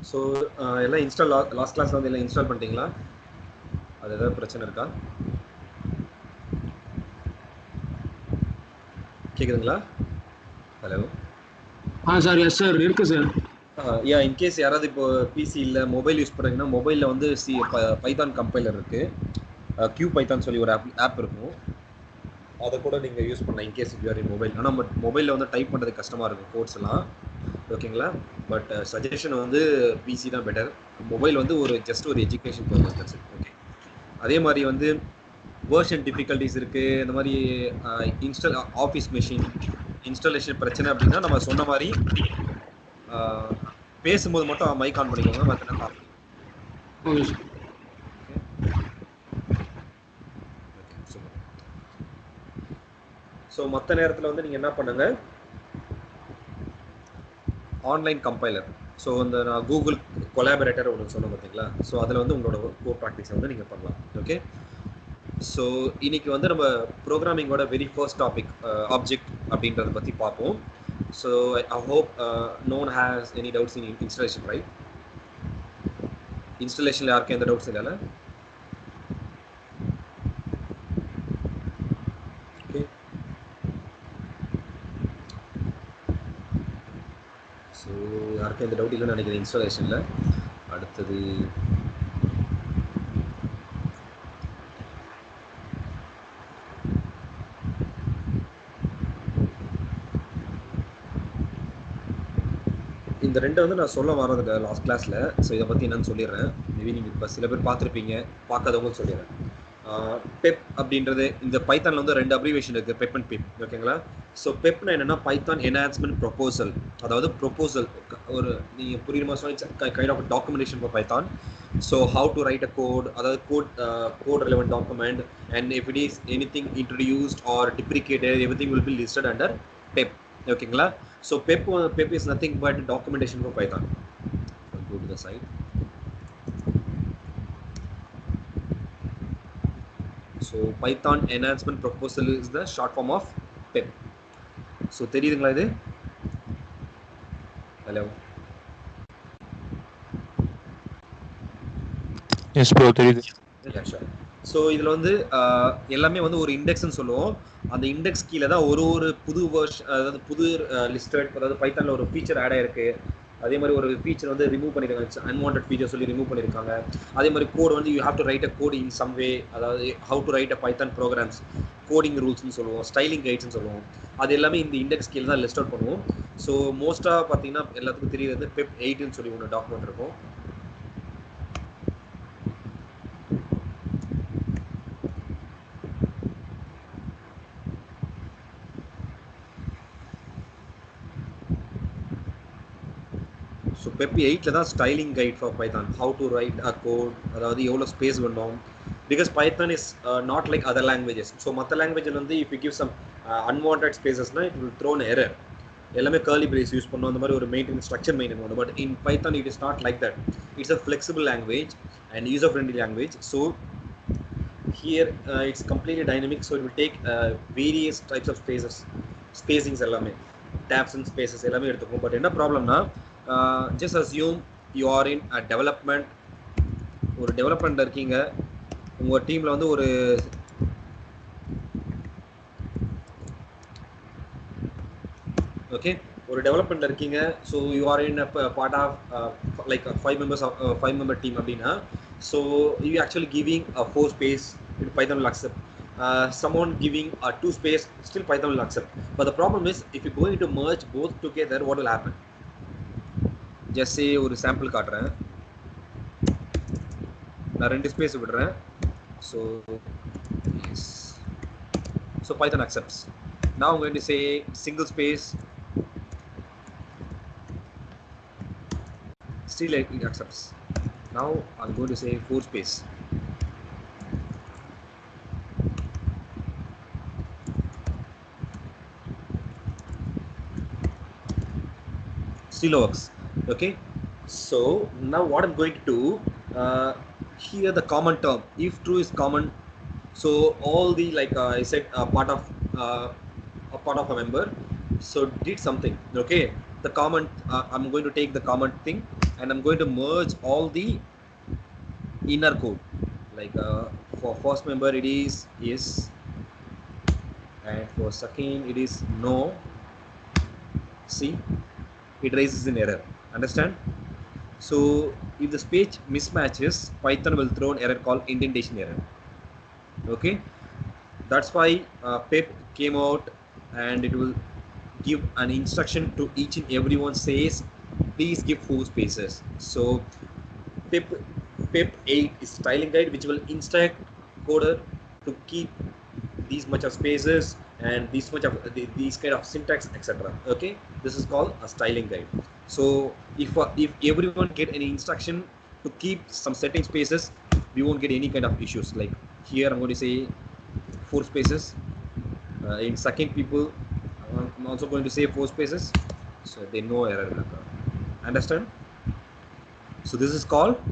So எல்லாம் install last class வந்து எல்லாம் இன்ஸ்டால் பண்ணிட்டீங்களா? அது ஏதாவது பிரச்சனை இருக்கா? கேக்குதுங்களா? ஹலோ. சார் எஸ் சார் இருக்கு சார். யா இன்கேஸ் யாராவது இப்போ பிசி இல்லை மொபைல் யூஸ் பண்ணுறீங்கன்னா மொபைலில் வந்து பைத்தான் கம்பைலர் இருக்குது, கியூ பைத்தான் சொல்லி ஒரு ஆப் இருக்கும், அதை கூட நீங்கள் யூஸ் பண்ணலாம் in case if you're in mobile. ஆனால் பட் மொபைலில் வந்து டைப் பண்ணுறது கஷ்டமாக இருக்கும் கோட்ஸ் எல்லாம், ஓகேங்களா? பட் சஜஷன் வந்து பிசி தான் பெட்டர். மொபைல் வந்து ஒரு ஜஸ்ட் ஒரு எஜுகேஷன் பர்பஸ். ஓகே, அதே மாதிரி வந்து வேர்ஷன் டிஃபிகல்ட்டிஸ் இருக்குது. இந்த மாதிரி ஆஃபீஸ் மெஷின் இன்ஸ்டாலேஷன் பிரச்சனை அப்படின்னா நம்ம சொன்ன மாதிரி பேசும்போது மட்டும் மைக் ஆன் பண்ணிக்கோங்க, மற்ற ஸோ மற்ற நேரத்தில் வந்து நீங்கள் என்ன பண்ணுங்க, ஆன்லைன் கம்பைலர். ஸோ இந்த நான் கூகுள் கொலாபரேட்டர் ஒன்று சொன்னேன் பார்த்தீங்களா, ஸோ அதில் வந்து உங்களோட கோட் ப்ராக்டிஸை வந்து நீங்கள் பண்ணலாம். ஓகே, ஸோ இன்னைக்கு வந்து நம்ம ப்ரோக்ராமிங்கோட வெரி ஃபர்ஸ்ட் டாபிக் ஆப்ஜெக்ட் அப்படின்றத பற்றி பார்ப்போம். So I hope no one has any doubts in installation, right? இன்ஸ்டாலேஷனில் யாருக்கும் எந்த டவுட்ஸ் இல்லைல்ல? ஓகே, ஸோ யாருக்கும் எந்த டவுட் இல்லைன்னு நினைக்கிறேன் இன்ஸ்டாலேஷனில். அடுத்தது இந்த ரெண்டு வந்து நான் சொல்ல வரது லாஸ்ட் கிளாஸில். ஸோ இதை பற்றி என்னன்னு சொல்லிடுறேன். மேபி நீங்கள் இப்போ சில பேர் பார்த்துருப்பீங்க, பார்க்காதவங்களும் சொல்லிடுறேன். பெப் அப்படின்றது இந்த பைத்தானில் வந்து ரெண்டு அப்ரிவேஷன் இருக்குது, பெப் அண்ட் பெப், ஓகேங்களா? ஸோ பெப்னா என்னென்னா பைத்தான் என்ஹான்ஸ்மெண்ட் ப்ரொபோசல், அதாவது ப்ரொபோசல் ஒரு நீங்கள் புரியுற மாதிரி சொல்லி kind of documentation for Python. So how to write a code, அதாவது code relevant document, and if it is anything introduced or deprecated everything will be listed under pep, ஓகேங்களா? So pep is nothing but documentation for Python. I'll go to the site. So Python enhancement proposal is the short form of pep. So தெரியுதுங்களா இது? Hello. Yes bro, தெரியுது. Yeah, sure. So இதில் வந்து எல்லாமே வந்து ஒரு இண்டெக்ஸ்ன்னு சொல்லுவோம். அந்த இண்டெக்ஸ் கீழே தான் ஒரு புது அதாவது புது லிஸ்டட், அதாவது பைத்தானில் ஒரு ஃபீச்சர் ஆட் ஆயிருக்கு. அதே மாதிரி ஒரு ஃபீச்சர் வந்து ரிமூவ் பண்ணியிருக்காங்க, அன்வான்ட் ஃபீச்சர் சொல்லி ரிமூவ் பண்ணியிருக்காங்க. அதே மாதிரி கோட் வந்து you have to write a code in some way, அதாவது how to write a Python programs, coding ரூல்ஸ்னு சொல்லுவோம், ஸ்டைலிங் கைட்ஸ்னு சொல்லுவோம். அது எல்லாமே இந்த இண்டெக்ஸ் கீழே தான் லிஸ்ட் அவுட் பண்ணுவோம். ஸோ மோஸ்ட்டாக பார்த்தீங்கன்னா எல்லாத்துக்கும் தெரியுது பெப் 8ன்னு சொல்லி ஒன்று டாக்குமெண்ட் இருக்கும். ஸோ பெப் 8ல தான் styling guide for Python, how to write a code, அதாவது எவ்வளோ ஸ்பேஸ் வேணும். Because Python is not like other languages. So மற்ற லாங்குவேஜில் வந்து if you give some unwanted ஸ்பேசஸ்னா இட் வில் த்ரோன் எரர். எல்லாமே கர்லி பிரேஸ் யூஸ் பண்ணணும், அந்த மாதிரி ஒரு ஸ்ட்ரக்சர் மெயின்டைன் பண்ணணும். But in Python it is not like that. It's a flexible language and user friendly language. So here it's completely dynamic. So it will take various types of spacings எல்லாமே, tabs and spaces எல்லாமே எடுத்துக்கும். But என்ன ப்ராப்ளம்னா, just assume you are in a development, ஒரு டெவலப்மெண்ட்ல இருக்கீங்க, உங்க டீம்ல வந்து ஒரு ஓகே ஒரு டெவலப்மெண்ட்ல இருக்கீங்க. So you are in part of like 5 member team அப்படின்னா, so you actually giving 4 space, Python will accept. Someone giving 2 space, still Python will accept. But the problem is if you're going to merge both together, what will happen? Just ஒரு sample காட்டுறேன். நான் 2 space விடுறேன். So Python accepts. Now I'm going to say single space, still it accepts. Now I'm going to say 4 space. Still works. Okay, so now what I'm going to do, here the common term, if true is common, so all the like I said part of a member so did something. Okay, the comment I'm going to take the comment thing and I'm going to merge all the inner code. Like for first member it is yes, and for second it is no. See, it raises an error. Understand? So if the space mismatches, Python will throw an error called indentation error. Okay, that's why pip came out, and it will give an instruction to each and everyone, says please give 4 spaces. So pip pip 8 is styling guide which will instruct coder to keep these much of spaces and these much of these kind of syntax, etc. Okay, this is called a styling guide. So if everyone get any instruction to keep some setting spaces, we won't get any kind of issues. Like here I'm going to say 4 spaces. In second people, I'm also going to say 4 spaces, so they know error will occur. Understand? So this is called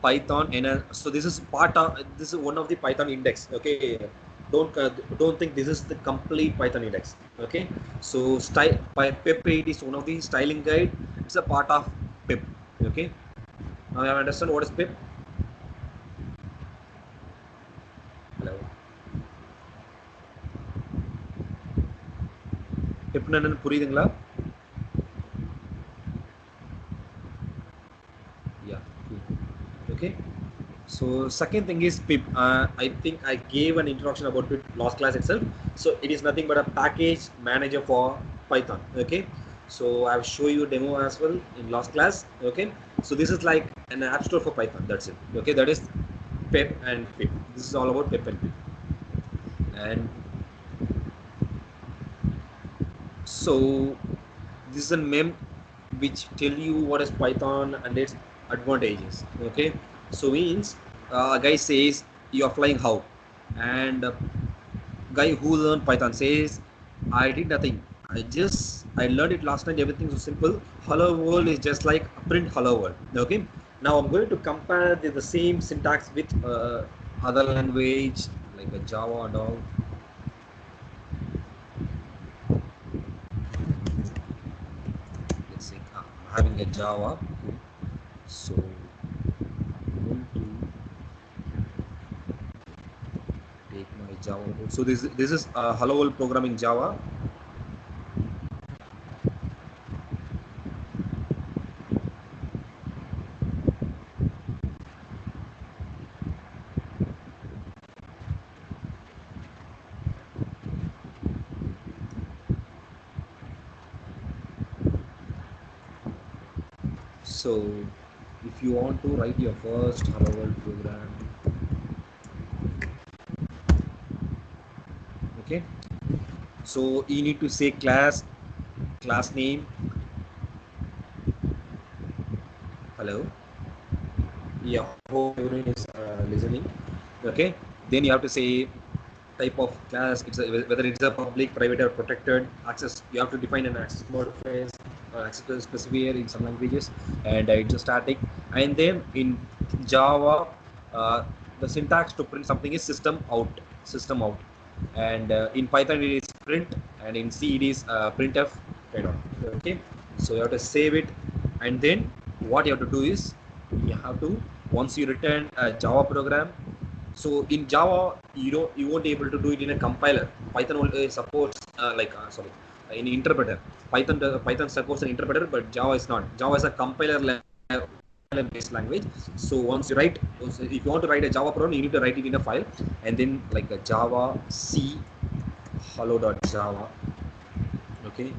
Python, and so this is part of, this is one of the Python index. Okay, don't think this is the complete Python index. Okay, so style pip 8 is one of the styling guide. It's a part of pip. Okay, now you understand what is pip. Hello, pip என்னன்னு புரியுதுங்களா? Yeah, cool. Okay, so second thing is pip. I think I gave an introduction about pip last class itself. So it is nothing but a package manager for Python. Okay, so I've shown you a demo as well in last class. Okay, so this is like an app store for Python. That's it. Okay, that is pip and pip. This is all about pip and pip. And so this is a mem which tell you what is Python and its advantages. Okay, so means a guy says you are flying how, and guy who learned Python says I did nothing. I learned it last night. Everything so simple. Hello world is just like print hello world. Okay. Now I'm going to compare the same syntax with other language like a Java and all. Let's say I'm having a Java. So I'm going to take my Java code. So this is hello world programming Java. So if you want to write your first hello world program, okay, so you need to say class name. Hello, yeah, hope everyone is listening. Okay, then you have to say type of class, whether it's a public, private, or protected access. You have to define an access modifier, access specifier in some languages, and it's a static. And then in Java, uh, the syntax to print something is system out, and in Python it is print, and in C it is printf kind of. Okay, so you have to save it, and then what you have to do is you have to, once you return a Java program. So in Java, you won't be able to do it in a compiler. Python only supports in interpreter. Python supports an interpreter, but Java is not. Java is a compiler based language. So once you write, if you want to write a Java program, you need to write it in a file, and then like a Java C hello.java. Okay.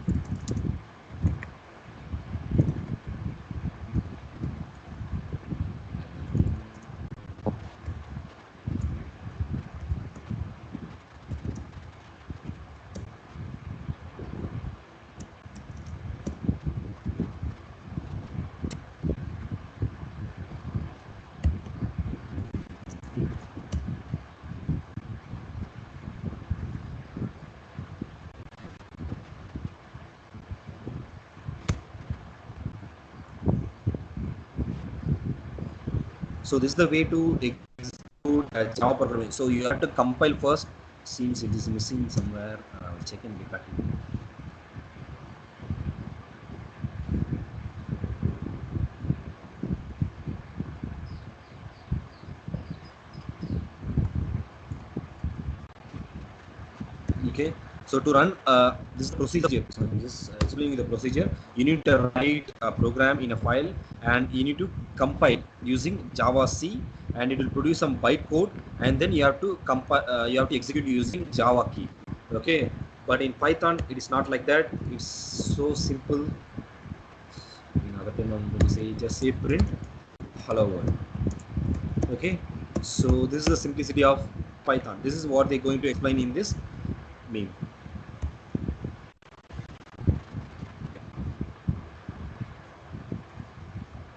So this is the way to execute Java programming. So you have to compile first. Seems it is missing somewhere. I'll check and get back to you. So to run this procedure, so I'm just explaining the procedure. You need to write a program in a file, and you need to compile using Java C, and it will produce some bytecode, and then you have to compile. You have to execute using Java key. Okay, but in Python it is not like that. It's so simple. In other term, I'm going to say just say print hello world. Okay, so this is the simplicity of Python. This is what they're going to explain in this meme.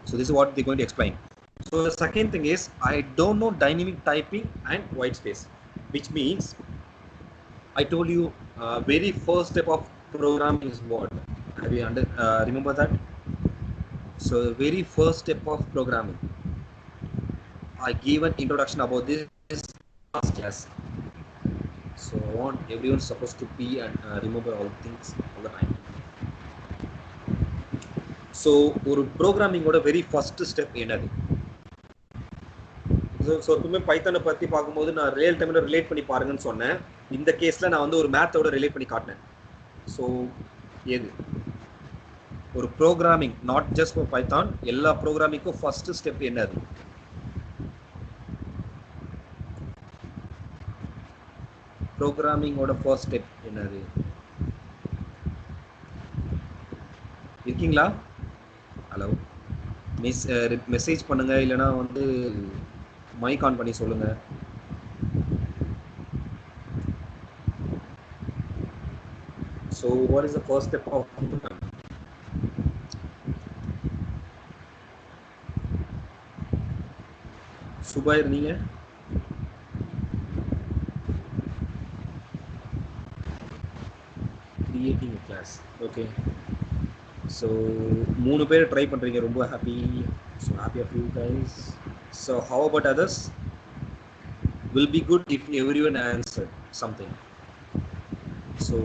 So this is what they're going to explain. So the second thing is, I don't know dynamic typing and white space, which means I told you very first step of programming is what? Have you remember that? So the very first step of programming, I gave an introduction about this last class. So I want everyone supposed to be and remember all things all the time. So ஒரு ப்ரோக்ராமிங்கோட very first step என்னது? So எப்பவுமே பைத்தானை பற்றி பார்க்கும்போது நான் real டைமில் relate பண்ணி பாருங்கன்னு சொன்னேன். இந்த கேஸில் நான் வந்து ஒரு மேத்தோட ரிலேட் பண்ணி காட்டினேன். ஸோ எது ஒரு programming, not just for Python, எல்லா ப்ரோக்ராமிங்க்கும் ஃபர்ஸ்ட் ஸ்டெப் என்னது? ப்ரோக்ராமிங்கோட ஃபர்ஸ்ட் ஸ்டெப் என்னது? இருக்கீங்களா? ஹலோ, மெசேஜ் பண்ணுங்க, இல்லைனா வந்து மைக் ஆன் பண்ணி சொல்லுங்க. So what is the first step of programming? Zubair, நீங்க creating a class. Okay, so மூணு பேர் ட்ரை பண்றீங்க, ரொம்ப happy. So happy of you guys. So how about others? Will be good if everyone answered something. So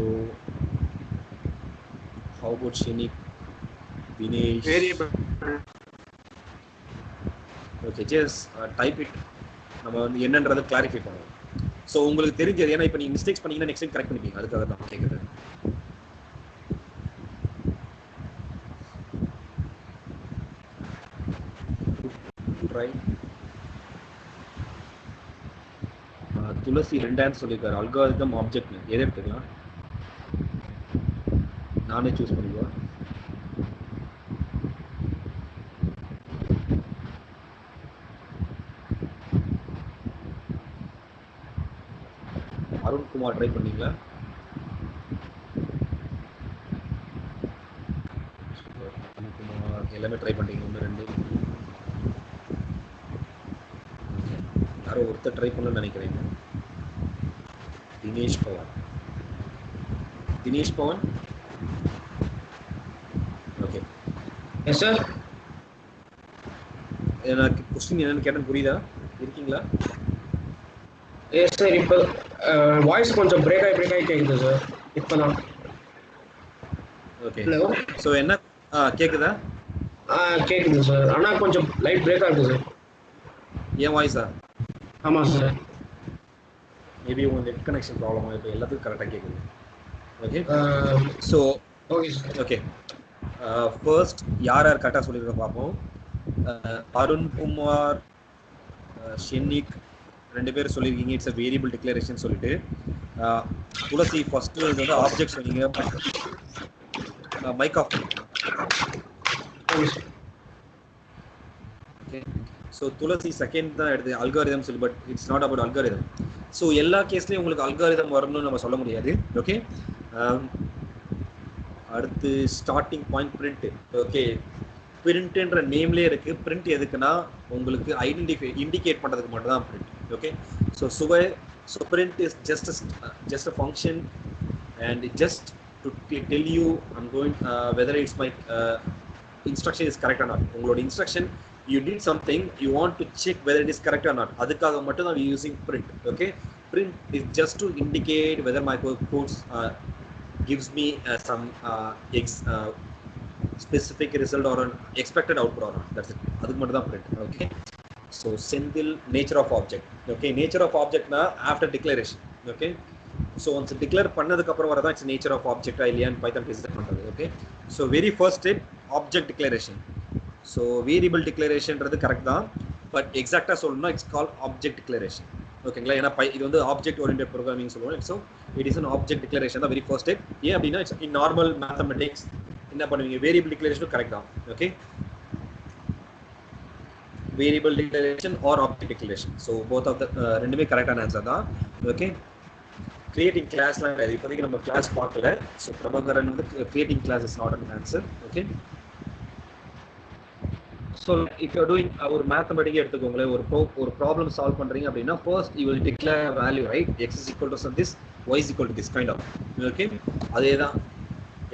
how about Shinik, Dinesh? Variable. Okay, just type it. நம்ம வந்து என்னன்றதை clarify பண்ணுவோம். So உங்களுக்கு தெரிஞ்சது, ஏன்னா இப்போ நீங்கள் மிஸ்டேக்ஸ் பண்ணீங்கன்னா நெக்ஸ்ட் டைம் கரெக்ட் பண்ணிப்பீங்க, அதுக்காக தான் கேட்குறது. ட்ரை. துளசி 2 ஆன்சர் சொல்லியிருக்காரு. அல்காரிதம், ஆப்ஜெக்ட், எதை எடுத்துக்கலாம்? நானே சூஸ் பண்ணிக்குவா. அருண்குமார் ட்ரை பண்ணீங்களா? அருண்குமார் எல்லாமே ட்ரை பண்ணிட்டீங்க, 1 2. யாரோ ஒருத்தர் ட்ரை பண்ணணும்னு நினைக்கிறேன். Dinesh Pavan. Dinesh Pavan, okay. Yes sir. எனக்கு கொஸ்டின் என்னன்னு கேட்டேன், புரியுதா? இருக்கீங்களா? Yes sir. இப்போ வாய்ஸ் கொஞ்சம் பிரேக் ஆகி கேட்குது சார் இப்போதான். ஓகே. ஹலோ. ஸோ என்ன கேட்குதா? கேட்குது சார், ஆனால் கொஞ்சம் லைட் பிரேக் ஆகுது சார். ஏன் வாய்ஸா? ஆமாம் சார். மேபி உங்கள் நெட் கனெக்ஷன் ப்ராப்ளமாக, இப்போ எல்லாத்துக்கும் கரெக்டாக கேட்குது. Okay. So okay sir. Okay, first யார் யார் கரெக்டாக சொல்லியிருக்க பார்ப்போம். அருண்குமார், ஷென்னிக் 2 பேர் சொல்லியிருக்கீங்க இட்ஸ் அ வேரியபிள் டிக்ளரேஷன் சொல்லிட்டு. துளசி ஃபர்ஸ்ட் வந்து ஆப்ஜெக்ட் சொன்னீங்க. Mic off. Okay. So Tulasi second தான் எடுத்து அல்காரிதம் சொல்லி, but it's not about algorithm. So எல்லா கேஸ்லையும் உங்களுக்கு அல்காரிதம் வரணும்னு நம்ம சொல்ல முடியாது. ஓகே. அடுத்து ஸ்டார்டிங் பாயிண்ட் பிரிண்ட். ஓகே, பிரிண்ட்ன்ற நேம்லேயே இருக்குது. பிரிண்ட் எதுக்குன்னா உங்களுக்கு இண்டிகேட் பண்ணுறதுக்கு மட்டும் தான் print. Okay. So so print is just a function, and just to tell you I'm going whether it's my instruction is correct or not. உங்களோட instruction, you did something, you want to check whether it is correct or not. அதுக்காக மட்டும் தான் we using print. Okay, print is just to indicate whether my codes gives me some specific result or an expected output or not. That's it. அதுக்கு மட்டும் தான் print. Okay. So Senthil, nature of object. Okay, nature of object na after declaration. Okay. So once declare பண்ணதுக்கு அப்புறம் வரதான் it's nature of object இல்லையான்னு Python design பண்றது. Okay, so very first step object declaration. So variable declarationன்றது correct தான், but எக்ஸாக்டா சொல்லணும்னா it's called object declaration. ஓகேங்களா, ஏன்னா இது வந்து ஆப்ஜெக்ட் ஓரியன்டட் ப்ரோக்ராமிங் சொல்லுவோம். So it is an object declaration தான் வெரி ஃபர்ஸ்ட் ஸ்டெப். ஏன் அப்படின்னா இட்ஸ் இன் நார்மல் மேத்தமெட்டிக்ஸ் என்ன பண்ணுவீங்க, வேரியபிள் டிக்ளரேஷனும் கரெக்ட் தான். Okay, variable declaration or object declaration, so both of the ரெண்டுமே கரெக்டான ஆன்சர் தான். ஓகே, கிரியேட்டிங் கிளாஸ்லாம் கிடையாது, இப்போதைக்கு நம்ம கிளாஸ் பார்க்கல. ஸோ பிரபாகரன் வந்து creating class is not an answer. Okay, so if you doing ஒரு மேத்தமெட்டிக்கே எடுத்துக்கோங்களேன், ஒரு ப்ராப்ளம் சால்வ் பண்ணுறீங்க அப்படின்னா first you will declare value, right? X is equal to this, y is equal to this kind of. Okay, அதே தான்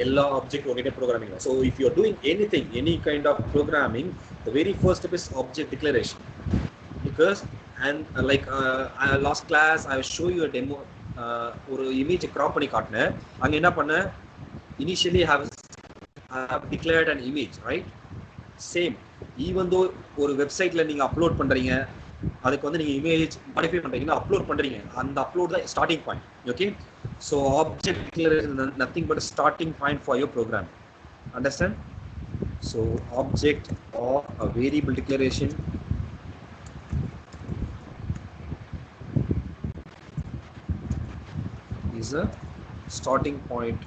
எல்லா object oriented programming. So if you are doing anything, any kind of programming, the very first step is object declaration. Because and like last class I will show you a demo, ஒரு image graph பண்ணி காட்டினேன். அங்க என்ன பண்ண, initially I have declared an image, right? Same, even though ஒரு வெப்சைட்ல நீங்க upload பண்றீங்க, அதுக்கு வந்து நீங்க இமேஜ் மாடிஃபை பண்றீங்கன்னா அப்லோட் பண்றீங்க, அந்த அப்லோட் தான் starting point. Okay, so object declaration is nothing but a starting point for your program. Understand? So object or a variable declaration is a starting point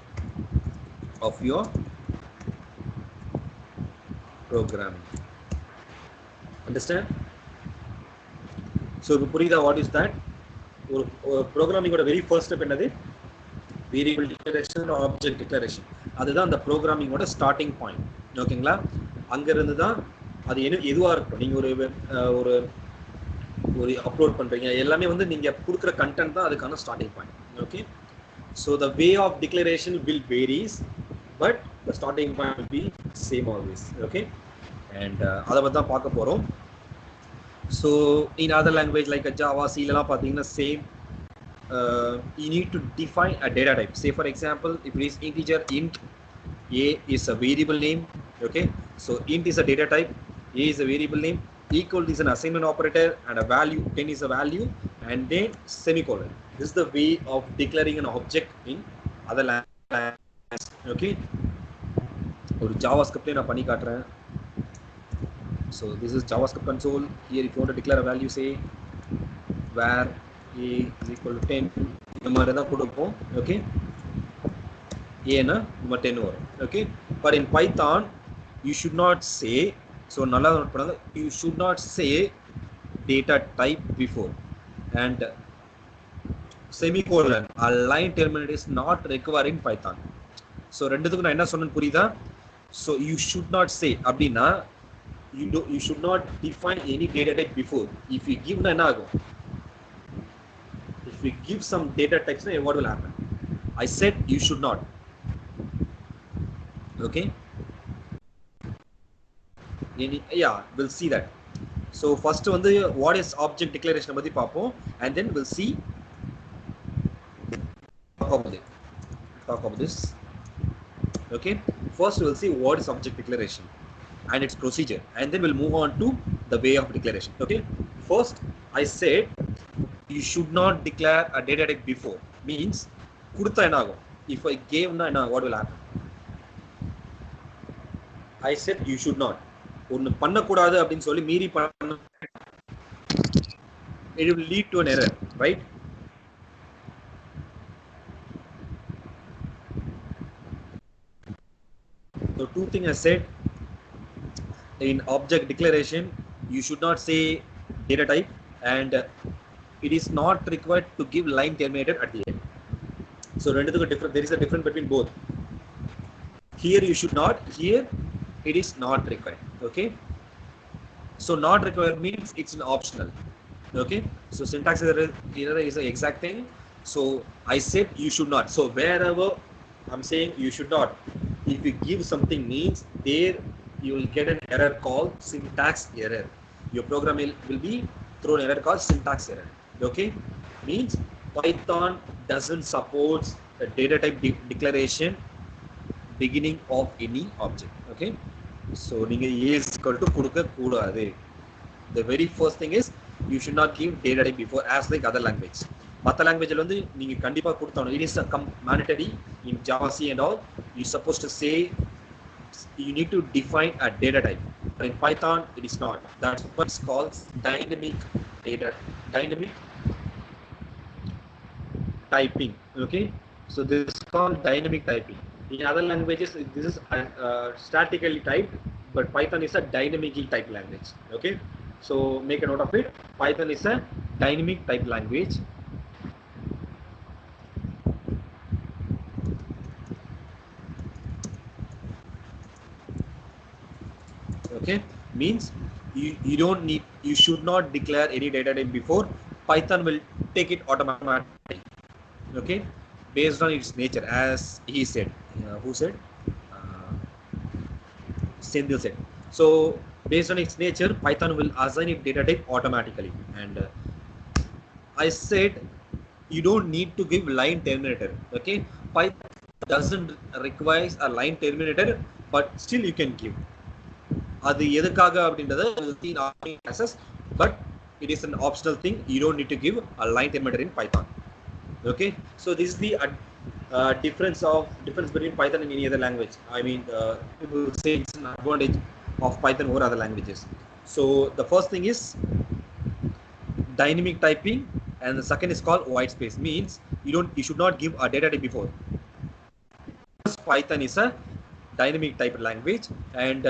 of your program. Understand? So Purida, what is that? Programming oda very first step என்னது? Variable declaration or object declaration. அதுதான் அந்த programming ஓட starting point. ஓகேங்களா, அங்கிருந்து தான் அது எதுவாக இருக்கும். நீங்கள் ஒரு ஒரு அப்லோட் பண்ணுறீங்க, எல்லாமே வந்து நீங்கள் கொடுக்குற கண்டென்ட் தான் அதுக்கான starting point. Okay, so the way of declaration will varies, but the starting point will be same always. Okay, and அதை பற்றி தான் பார்க்க போகிறோம். So in other language like Java, சீலெலாம் பார்த்தீங்கன்னா same. You need to define a data type. Say for example, if it is integer, int a is a variable name. Okay, so int is a data type, a is a variable name, equal is an assignment operator, and a value 10 is a value, and then semicolon. This is the way of declaring an object in other languages. Okay, ஒரு JavaScript நான் பண்ணி காட்டுறேன். So this is JavaScript console. Here if you want to declare a value, say where a is equal to 10, இந்த மாதிரி தான் கொடுப்போம். Okay, ஏன்னா நம்ம 10 வரும். Okay, but in Python you should not say, so நல்லா நோட் பண்ணுங்க, you should not say data type before and semicolon, a line terminator is not required in Python. So ரெண்டுத்துக்கு நான் என்ன சொன்னேன்னு புரியுதா? So you should not say அப்படின்னா you should not define any data type before. If you give என்ன ஆகும், if we give some data types, what will happen? I said you should not. Okay, yeah, we'll see that. So first வந்து what is object declaration பத்தி பார்ப்போம், and then we'll see talk about this. Okay, first we'll see what is object declaration and its procedure, and then we'll move on to the way of declaration. Okay, first I said you should not declare a data type before, means கொடுத்தா என்ன ஆகும், if I gave na என்ன, what will happen? I said you should not, ஒன்னு பண்ணக்கூடாது அப்படின்னு சொல்லி மீறி பண்ண, it will lead to an error, right? So two things I said in object declaration, you should not say data type, and it is not required to give line terminated at the end. So different, there is a difference between both. Here you should not, here it is not required. Okay, so not required means it's an optional. Okay, so syntax error is the exact thing. So I said you should not, so wherever I'm saying you should not, if you give something means there you will get an error called syntax error. Your program will be thrown error called syntax error. Okay, means Python doesn't support a data type declaration beginning of any object. Okay, so நீங்க a is equal to கொடுக்க கூடாது. The very first thing is you should not give data type before, as like other language. மற்ற லாங்குவேஜில் வந்து நீங்கள் கண்டிப்பாக கொடுத்தாலும் it is mandatory in Java C and all. You're supposed to say you need to define a data type. But in Python, it is not. That's what's called dynamic typing. Okay, so this is called dynamic typing. In other languages, this is statically typed, but Python is a dynamically typed language. Okay, so make a note of it. Python is a dynamic type language. Okay, means you should not declare any data type before. Python will take it automatically. Okay, based on its nature, as he said. Who said? Sendil said. So based on its nature, Python will assign it data type automatically. And I said you don't need to give line terminator. Okay, Python doesn't require a line terminator, but still you can give. அது எதுக்காக அப்படின்றத classes, but it is an optional thing. You don't need to give a line terminator in Python. Okay, so this is the difference between Python and any other language. I mean, people say it's an advantage of Python over other languages. So the first thing is dynamic typing, and the second is called white space. Means you should not give a data type before. Python is a dynamic type language, and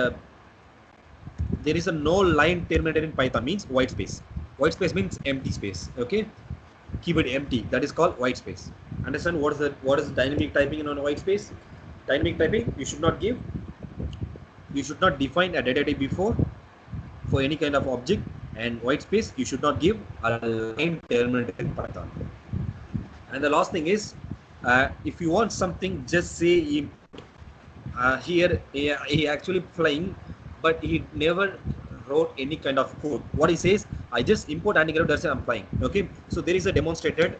there is a no line terminator in Python. Means white space. White space means empty space. Okay, keyword empty, that is called white space. Understand what is dynamic typing on white space? Dynamic typing, you should not define a data type before for any kind of object, and white space, you should not give a line terminator in Python. And the last thing is, if you want something, just say here he actually flying, but he never wrote any kind of code. What he says, I just import anti-gravity, that's I'm flying. Okay, so there is a demonstrated.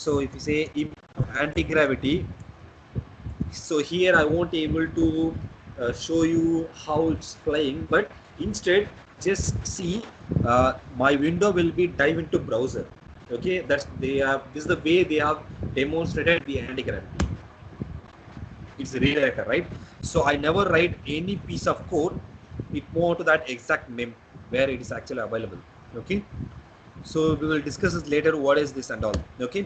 So if you say import anti-gravity, so here I won't be able to show you how it's flying, but instead just see my window will be dive into browser. Okay, this is the way they have demonstrated the anti-gravity. It's a redirector, right? So I never write any piece of code, it more to that exact mem where it is actually available. Okay, so we will discuss this later, what is this and all. Okay,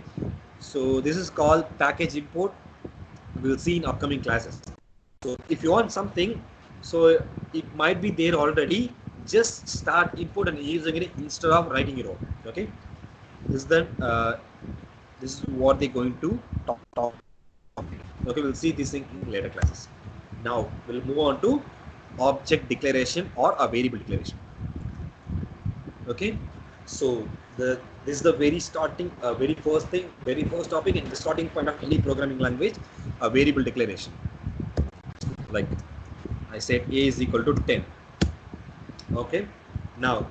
so this is called package import. We will see in upcoming classes. So if you want something, so it might be there already, just start import and using it instead of writing it out. Okay, this is what they're going to talk. Okay, we'll see this thing in later classes. Now we'll move on to object declaration or a variable declaration. Okay, so this is the very first topic and the starting point of any programming language, a variable declaration. Like I said, a is equal to 10. Okay, now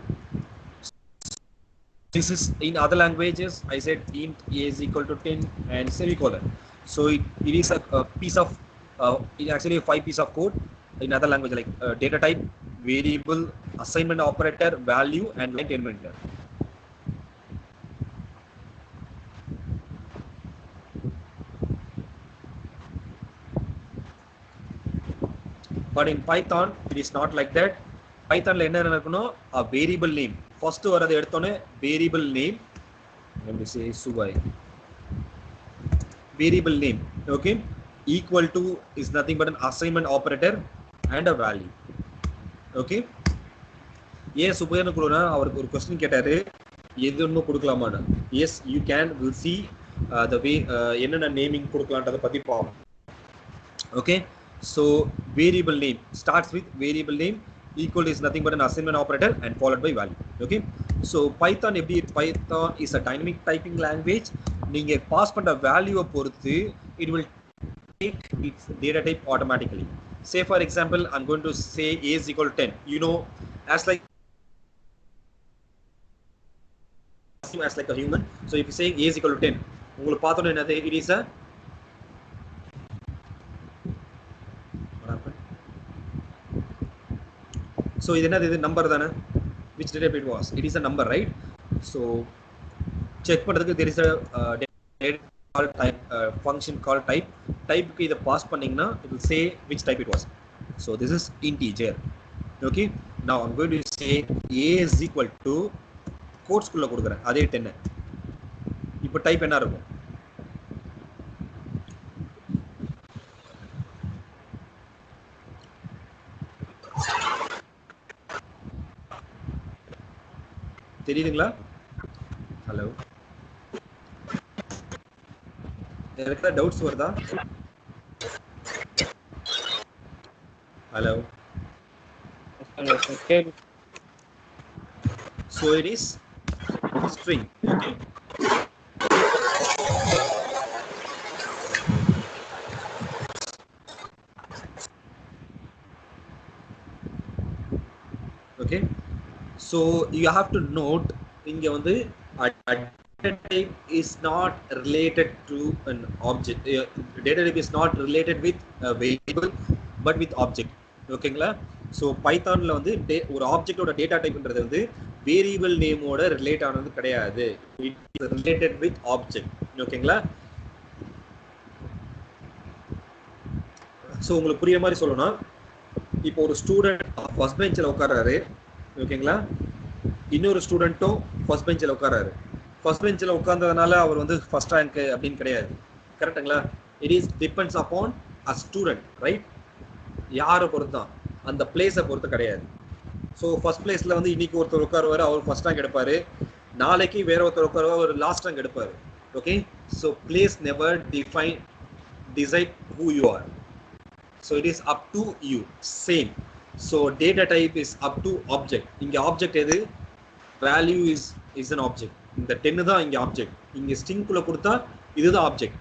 this is in other languages, I said int a is equal to 10 and semicolon. So it is a piece of it actually 5 piece of code in other language, like data type, variable, assignment operator, value, and line terminator. But in Python, it is not like that. Python la enna irukuno, a variable name. First varadu eduthone variable name. Let me say Subhai. Variable name. Okay, equal to is nothing but an assignment operator and a value. Okay, ஏன் சுபையனு கொடுனா அவருக்கு ஒரு question கேட்டாரு, எது ஒன்னும் கொடுக்கலாமான்னு. Yes you can, will see the way என்னென்ன naming கொடுக்கலாம்ன்றத பத்தி பார்ப்போம். Okay, so variable name starts with variable name, equal is nothing but an assignment operator and followed by value. Okay, so Python is a dynamic typing language. நீங்க pass பண்ற வேல்யூவை பொறுத்து it will take its data type automatically. Say for example, I'm going to say a is equal to 10. You know, as like a human. So if you say a is equal to 10, உங்களுக்கு பார்த்தோன்னே என்னது, it is a so இது என்னது, இது number தானே, which data type it was, it is a number, right? So check பண்றதுக்கு there is a called type, function called type. Type க்கு இதை பாஸ் பண்ணீங்கன்னா it will say which type it was. So this is integer. Okay, now I'm going to say a is equal to quotes குள்ள கொடுக்கிறேன் அதே 10. இப்போ type என்ன இருக்கும்? தெரியுதுங்களா? ஹலோ, எனக்கு டவுட்ஸ் வருதா? Hello, so it is string. Okay, okay, so you have to note இங்க வந்து data type is not related to an object. Data type is not related with a variable but with object. ஓகேங்களா? So பைத்தானில் வந்து ஒரு ஆப்ஜெக்டோட data டைப்ன்றது வந்து variable நேமோட relate ஆனது கிடையாது. It is related with object. ஓகேங்களா? So உங்களுக்கு புரியுற மாதிரி சொல்லணும்னா, இப்போ ஒரு ஸ்டூடெண்ட் ஃபர்ஸ்ட் பெஞ்சில் உட்கார்றாரு. ஓகேங்களா? இன்னொரு ஸ்டூடெண்ட்டும் ஃபர்ஸ்ட் பெஞ்சில் உட்காராரு. ஃபர்ஸ்ட் பெஞ்சில் உட்கார்ந்ததுனால அவர் வந்து ஃபர்ஸ்ட் ரேங்க் அப்படின்னு கிடையாது. கரெக்டுங்களா? It is depends upon a student, right? யாரை பொறுத்து தான், அந்த பிளேஸை பொறுத்து கிடையாது. ஸோ ஃபர்ஸ்ட் பிளேஸில் வந்து இன்னைக்கு ஒருத்தர் உட்காருவார், அவர் ஃபர்ஸ்ட் ரேங்க் எடுப்பார். நாளைக்கு வேற ஒருத்தர் உட்காருவார், அவர் லாஸ்ட் ரேங்க் எடுப்பார். Okay, so place never decide who you are. So it is up to you. Same. So data type is up to object. இங்க ஆப்ஜெக்ட் எது? Value is an object. இந்த 10 தான் இங்க ஆப்ஜெக்ட். இங்க ஸ்ட்ரிங் குள்ள கொடுத்தா இதுதான் ஆப்ஜெக்ட்.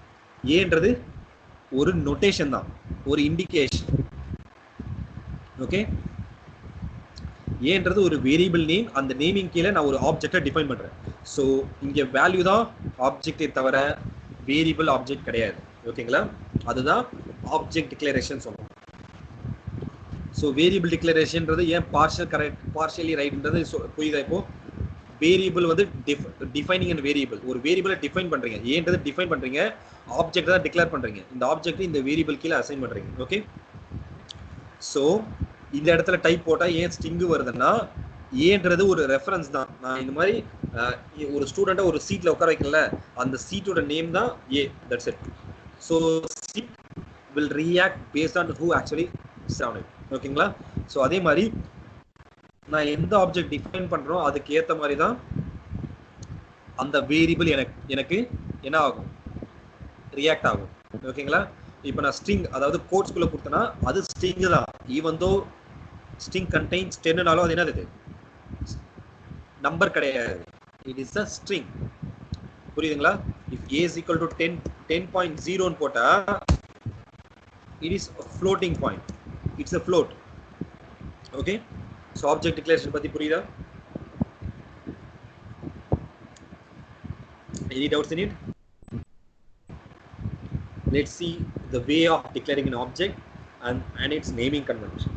ஏன்றது ஒரு நோட்டேஷன் தான், ஒரு இண்டிகேஷன். ஓகே, ஏன்றது ஒரு வேரியபிள் நேம். அந்த நேமிங் கீழே நான் ஒரு ஆப்ஜெக்டை டிஃபைன் பண்றேன். ஸோ இங்க வேல்யூ தான் ஆப்ஜெக்டை தவிர வேரியபிள் ஆப்ஜெக்ட் கிடையாது. ஓகேங்களா? அதுதான் ஆப்ஜெக்ட் டிக்ளரேஷன் சொல்லுவோம். ஸோ வேரியபிள் டிக்ளரேஷன்ன்றது ஏன் பார்ஷியலி ரைட்ன்றது புரியுதா? இப்போ வேரியபிள் வந்து டிஃபைனிங் அண்ட் வேரியபிள், ஒரு வேரியபிளை டிஃபைன் பண்றீங்க. ஏன்றது டிஃபைன் பண்றீங்க, ஆப்ஜெக்ட் தான் டிக்ளேர் பண்றீங்க. இந்த ஆப்ஜெக்ட் இந்த வேரியபிள் கீழே அசைன் பண்றீங்க. ஓகே, ஸோ இந்த இடத்துல டைப் போட்டா ஏன் ஸ்ட்ரிங் வருதுன்னா, ஏன்றது ஒரு ரெஃபரன்ஸ் தான். நான் இந்த மாதிரி ஒரு ஸ்டூடெண்ட்டை ஒரு சீட்ல உட்கார வைக்கல, அந்த சீட்டோட நேம் தான் a. That's it. So seat will react based on who actually sounded. ஓகேங்களா? ஸோ அதே மாதிரி நான் எந்த ஆப்ஜெக்ட் டிஃபைன் பண்றோம் அதுக்கு ஏற்ற மாதிரி தான் அந்த வேரியபிள் எனக்கு என்ன ஆகும், ரியாக்ட் ஆகும். ஓகேங்களா? இப்போ நான் ஸ்ட்ரிங், அதாவது கோட்ஸ்குள்ள கொடுத்தனா அது ஸ்ட்ரிங் தான். ஈவன் தோ ஸ்ட்ரிங் கண்டெய்ன்ஸ் 10னாலும் அது என்னது, நம்பர் கிடையாது. It is a string. புரியுதுங்களா? If a is equal to 10.0 போட்டா it is a floating point. It's a float. Okay, so object declaration பத்தி புரியுதா? Any doubts in it? Let's see the way of declaring an object and its naming convention.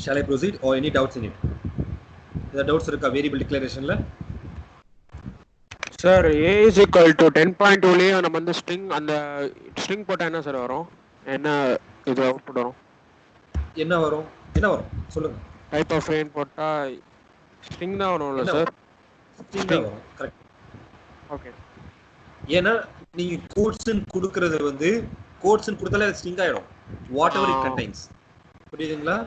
Shall I proceed or any doubts in it? The doubts இருக்கா variable declarationல? Sir a is equal to 10.2லயே நம்ம வந்து string, அந்த string போட்டா என்ன sir வரும்? என்ன இது அவுட்புட் வரும்? என்ன வரும் சொல்லுங்க. டைப் ஆஃப் ரெயின் போட்டா ஸ்ட்ரிங் தான் வரும்ல சார்? ஸ்ட்ரிங் தான் வரும். கரெக்ட். ஓகே, ஏன்னா நீங்க கோட்ஸ்ன்னு கொடுக்கிறது வந்து கோட்ஸ்ன்னு கொடுத்தாலே அது ஸ்ட்ரிங் ஆயிடும். Whatever it contains. புரியுதுங்களா?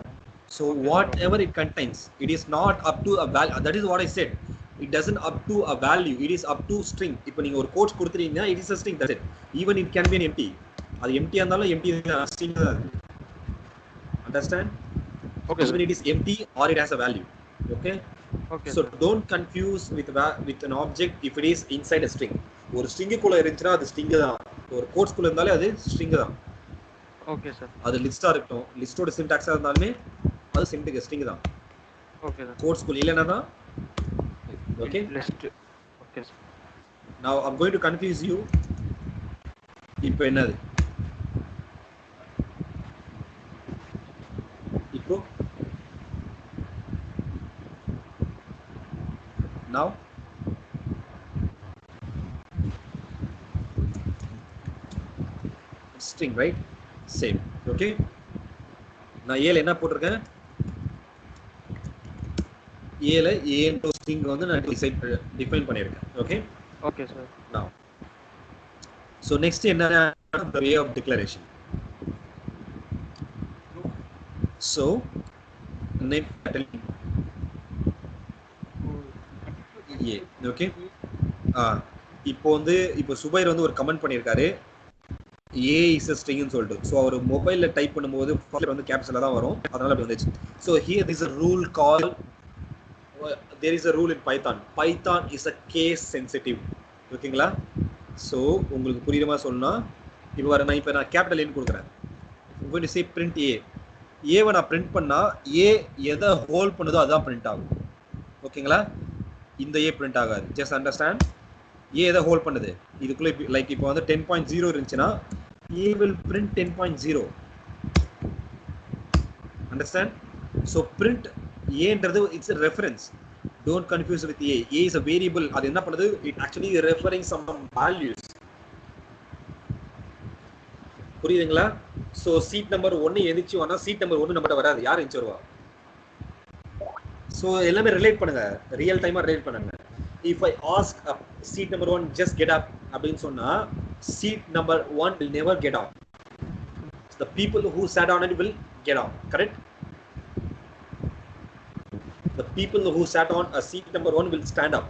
So whatever it contains, it is not up to a value. That is what I said. It doesn't up to a value, it is up to string. இப்போ நீங்க ஒரு quotes கொடுத்துறீங்கன்னா it is a string, that's it. Even it can be an empty. அது empty இருந்தாலும் empty தான், string தான். Understand? Okay, even it is empty or it has a value. Okay, so sir, don't confuse with an object if it is inside a string. ஒரு string குள்ள இருந்துச்சுனா அது string தான். ஒரு கோட்ஸ் குள்ள இருந்தாலே அது string தான். Okay sir. அது லிஸ்டா இருக்கட்டும், லிஸ்டோட சின்டாக்ஸா இருந்தாலுமே அது string தான். Okay sir. கோட்ஸ் குள்ள இல்லனா தான் okay list. Okay sir. Now I'm going to confuse you. இப்போ என்னது? இப்போ now string, right? Same. Okay, நான் ஏல என்ன போட்டிருக்கேன், ஏல a string வந்து நான் define பண்ணியிருக்கேன். Okay, okay sir. now so next என்ன, the way of declaration. So name a. Okay, இப்போ வந்து இப்போ சுபைர் வந்து ஒரு கமெண்ட் பண்ணியிருக்காரு, a is a string னு சொல்லிட்டு. ஸோ அவர் மொபைலில் டைப் பண்ணும்போது ஃபர்ஸ்ட் வந்து கேப்ஸில் தான் வரும், அதனால அப்படி வந்துச்சு. So here is a rule called, there is a rule in Python. Python is a case sensitive. ஓகேங்களா? ஸோ உங்களுக்கு புரியுற மாதிரி சொல்லணும்னா, இப்போ நான் கேபிட்டல் ஏன்னு கொடுக்குறேன், going to say print a. ஏவை நான் பிரிண்ட் பண்ணா ஏ எதை ஹோல்ட் பண்ணுதோ அதான் பிரிண்ட் ஆகும். ஓகேங்களா? இந்த ஏ பிரிண்ட் ஆகாது. ஜஸ்ட் அண்டர்ஸ்டாண்ட், ஏ எதை ஹோல்ட் பண்ணுது இதுக்குள்ள. லைக் இப்போ வந்து 10.0 இருந்துச்சுன்னா a will print 10.0. Understand? So print ஏன்றது it's a reference, don't confuse with a. A is a variable. அது என்ன பண்ணுது, it actually referring some values. புரியுதுங்களா? ஸோ சீட் நம்பர் 1 எதிர்ச்சி வந்தா சீட் நம்பர் 1 நம்மகிட்ட வராது, யார் எந்திச்சு வருவா? ஸோ எல்லாமே ரிலேட் பண்ணுங்க, ரியல் டைமா ரிலேட் பண்ணுங்க. If I ask seat number 1 just get up அப்படின்னு சொன்னா seat number 1 will never get up. The people who sat on it will get up, correct? The people who sat on a seat number 1 will stand up.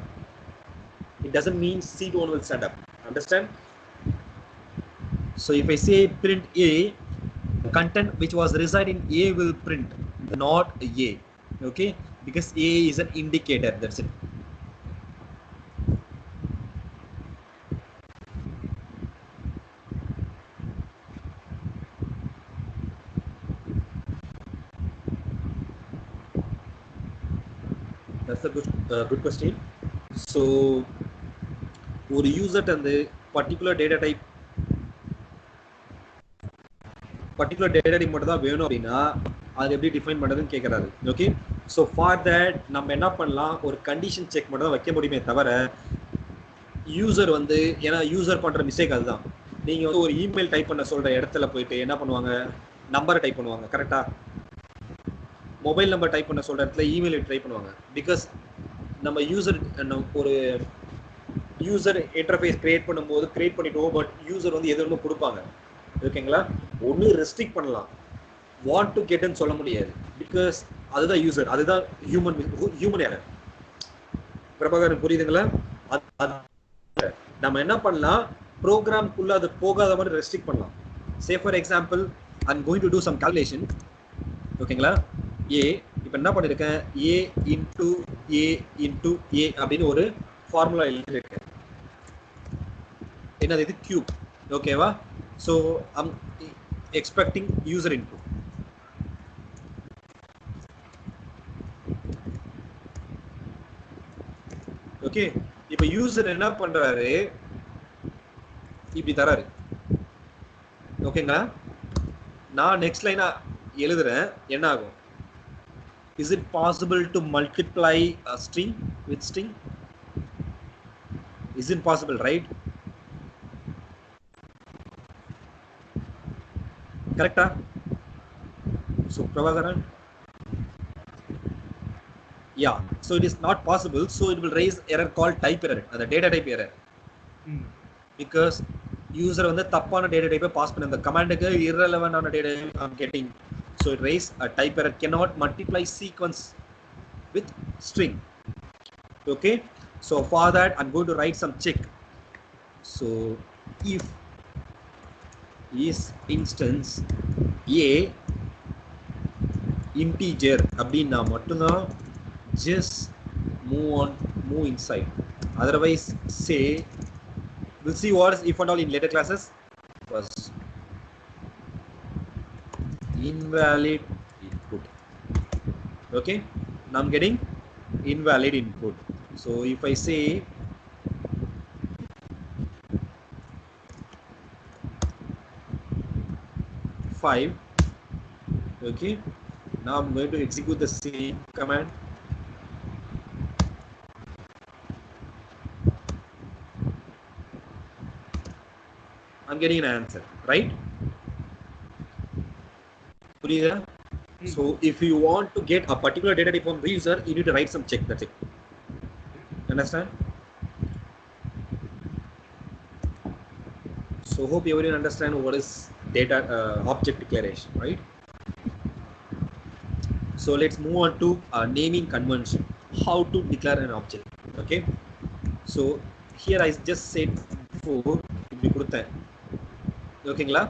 It doesn't mean seat 1 will stand up. Understand? So if I say print A, content which was reside in A will print, not A. Okay, because A is an indicator, that's it. That's a good question. So ஒரு user அந்த particular data type மட்டும் தான் வேணும் அப்படின்னா அது எப்படி define பண்ணுறதுன்னு கேட்குறாரு. ஓகே, ஸோ ஃபார் தட் நம்ம என்ன பண்ணலாம், ஒரு கண்டிஷன் செக் மட்டும் தான் வைக்க முடியுமே தவிர யூசர் வந்து, ஏன்னா யூசர் பண்ணுற மிஸ்டேக் அதுதான். நீங்கள் வந்து ஒரு இமெயில் டைப் பண்ண சொல்கிற இடத்துல போயிட்டு என்ன பண்ணுவாங்க, நம்பரை டைப் பண்ணுவாங்க. கரெக்டாக மொபைல் நம்பர் டைப் பண்ண சொல்கிற இடத்துல இமெயில் ட்ரை பண்ணுவாங்க. பிகாஸ் நம்ம ஒரு யூசர் இன்டர்ஃபேஸ் கிரியேட் பண்ணும்போது கிரியேட் பண்ணிட்டோம், பட் யூசர் வந்து எது ஒன்று கொடுப்பாங்க. ஓகேங்களா? ஒன்று ரெஸ்ட்ரிக்ட் பண்ணலாம், வாண்ட் டு கெட்னு சொல்ல முடியாது. பிகாஸ் அதுதான் யூசர், அதுதான் ஹியூமன் எரர். பிரபாகரன் புரியுதுங்களா? நம்ம என்ன பண்ணலாம், ப்ரோக்ராம்குள்ள அது போகாத மாதிரி ரெஸ்ட்ரிக்ட் பண்ணலாம். Say for example I am going to do some calculation. ஓகேங்களா? ஏ இப்போ என்ன பண்ணியிருக்கேன், ஏ இன்டூ ஏ அப்படின்னு ஒரு ஃபார்முலா எழுதியிருக்கேன். என்னது இது, கியூப். ஓகேவா? So I'm expecting user input. Okay, இப்போ யூசர் என்ன பண்றாரு, இப்படி தராரு. ஓகேங்களா? நான் நெக்ஸ்ட் லைனா எழுதுறேன், என்ன ஆகும்? Is it possible to multiply a string with string? Is it possible, right? Correct? So Prabhakaran, yeah, so it is not possible, so it will raise error called type error, the data type error. Because user வந்து தப்பான data type pass பண்ண, அந்த கமாண்டுக்கு irrelevant ஆன data I'm getting, so it raise a type error, cannot multiply sequence with string. Okay, so for that I'm going to write some check. So if is instance a integer அப்படின்னா மட்டும்தான் just move inside, otherwise say, we'll see what is if and all in later classes. First, invalid input. Okay, now I'm getting invalid input. So if I say five, okay, now I'm going to execute the same command. I'm getting an answer, right? புரியுதா? So if you want to get a particular data type from the user, you need to write some check. That's it. Understand? So hope everyone understand what is data object declaration, right? So let's move on to naming convention. How to declare an object? Okay. So here I just said before, இப்படி கொடுத்தேன். ஓகேங்களா?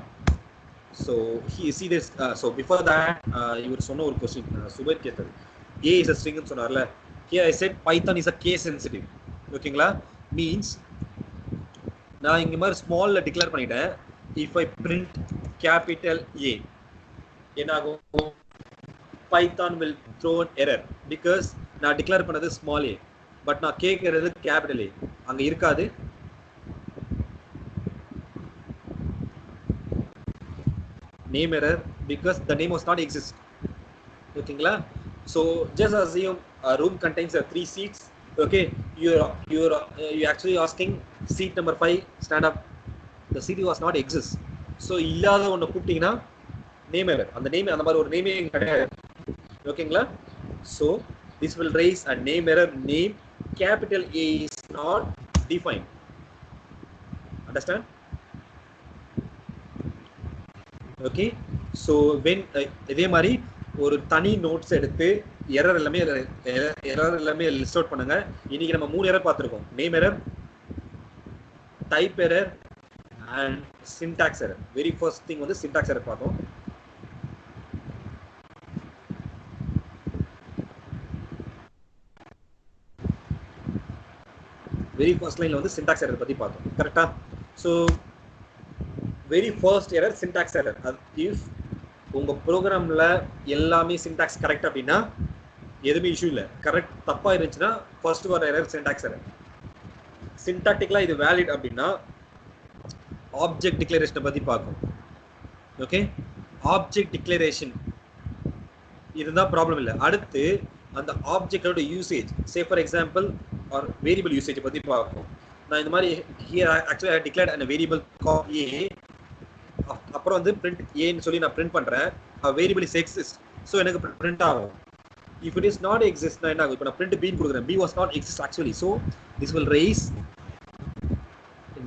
So he see this. So before that, இவர் சொன்ன ஒரு question சுபர் கேட்டது. A is a string ன்னு சொன்னார்ல. Here I said Python is a case sensitive. ஓகேங்களா? Means நான் இங்க மாதிரி ஸ்மால்ல டிக்ளேர் பண்ணிட்டேன். If I print capital A, என்ன ஆகும்? Python will throw an error because நான் டிக்ளேர் பண்ணது small a, but நான் கேட்கிறது capital A. அங்க இருக்காது. Name error because the name was not exist. ஓகேங்களா? So just assume a room contains 3 seats. Okay, you're actually asking seat number 5 stand up. The seat was not exist. So இல்லாத ஒண்ணு கூப்பிட்டீங்கன்னா name error. அந்த name அந்த மாதிரி ஒரு நேமே கிடையாது. ஓகேங்களா? So this will raise a name error. Name capital A is not defined. Understand? Okay. So when இதே மாதிரி ஒரு தனி நோட்ஸ் எடுத்து எரர் எல்லாமே லிஸ்ட் அவுட் பண்ணுங்க. இன்னைக்கு நம்ம 3 எரர் பார்த்திருக்கோம். Name error, type error and syntax error. Very first thing வந்து syntax error பார்த்தோம். Very first line வந்து syntax error பத்தி பார்த்தோம். கரெக்ட்டா? So very first error syntax error. If உங்க ப்ரோக்ராம்ல எல்லாமே syntax கரெக்ட் அப்படின்னா எதுவுமே இஷ்யூ இல்லை. கரெக்ட் தப்பா இருந்துச்சுன்னா ஃபர்ஸ்ட் வர எரர் syntax error. சின்டாக்டிக்கலா இது வேலிட் அப்படின்னா ஆப்ஜெக்ட் டிக்ளரேஷனை பத்தி பார்க்கும். ஓகே, ஆப்ஜெக்ட் டிக்ளரேஷன் இதுதான் ப்ராப்ளம் இல்லை. அடுத்து அந்த ஆப்ஜெக்டோட usage, say for example or variable usage பத்தி பார்க்கும். நான் இந்த மாதிரி here actually I declared an variable called a, அப்புறம் வந்து print a ன்னு சொல்லி நான் பிரிண்ட் பண்றேன். வேரியபிள் இஸ் எக்ஸிஸ்ட், ஸோ எனக்கு பிரிண்ட் ஆகும். If it is not exist, நான் என்ன ஆகும்? இப்போ நான் print b ன்னு கொடுக்குறேன். b was not exist actually, so this will raise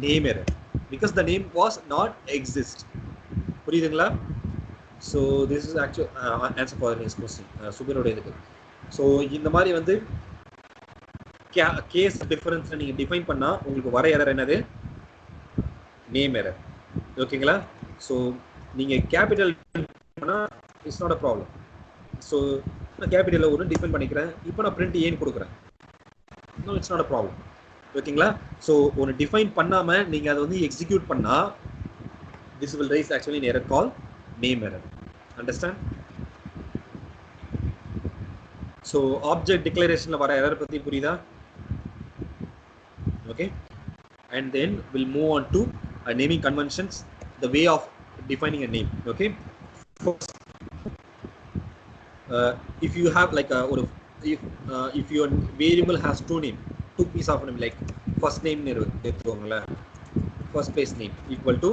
name error because the name was not exist. புரியுதுங்களா? So this is actually answer for the next question. சுபரோட இதுக்கு. So இந்த மாதிரி வந்து கேஸ் டிஃபரன்ஸ் நீங்க define பண்ணா உங்களுக்கு வர எரர் என்னது? Name error. ஓகேங்களா? ஸோ நீங்க கேபிட்டல் பண்ணா it's not a problem. So நான் கேபிட்டலில் ஒன்று டிஃபைன் பண்ணிக்கிறேன். இப்போ நான் பிரிண்ட் ஏன்னு கொடுக்குறேன். No, it's not a problem. ஓகேங்களா? ஸோ ஒன்று டிஃபைன் பண்ணாமல் நீங்கள் அதை வந்து எக்ஸிக்யூட் பண்ணால் this will raise actually an error called name error. Understand? So object டிக்ளரேஷனில் வர எரர் பற்றி புரியுதா? Okay, and then we'll move on to naming conventions, the way of defining a name. Okay, first, if you have like a or if your variable has two piece of name, like first name first place name equal to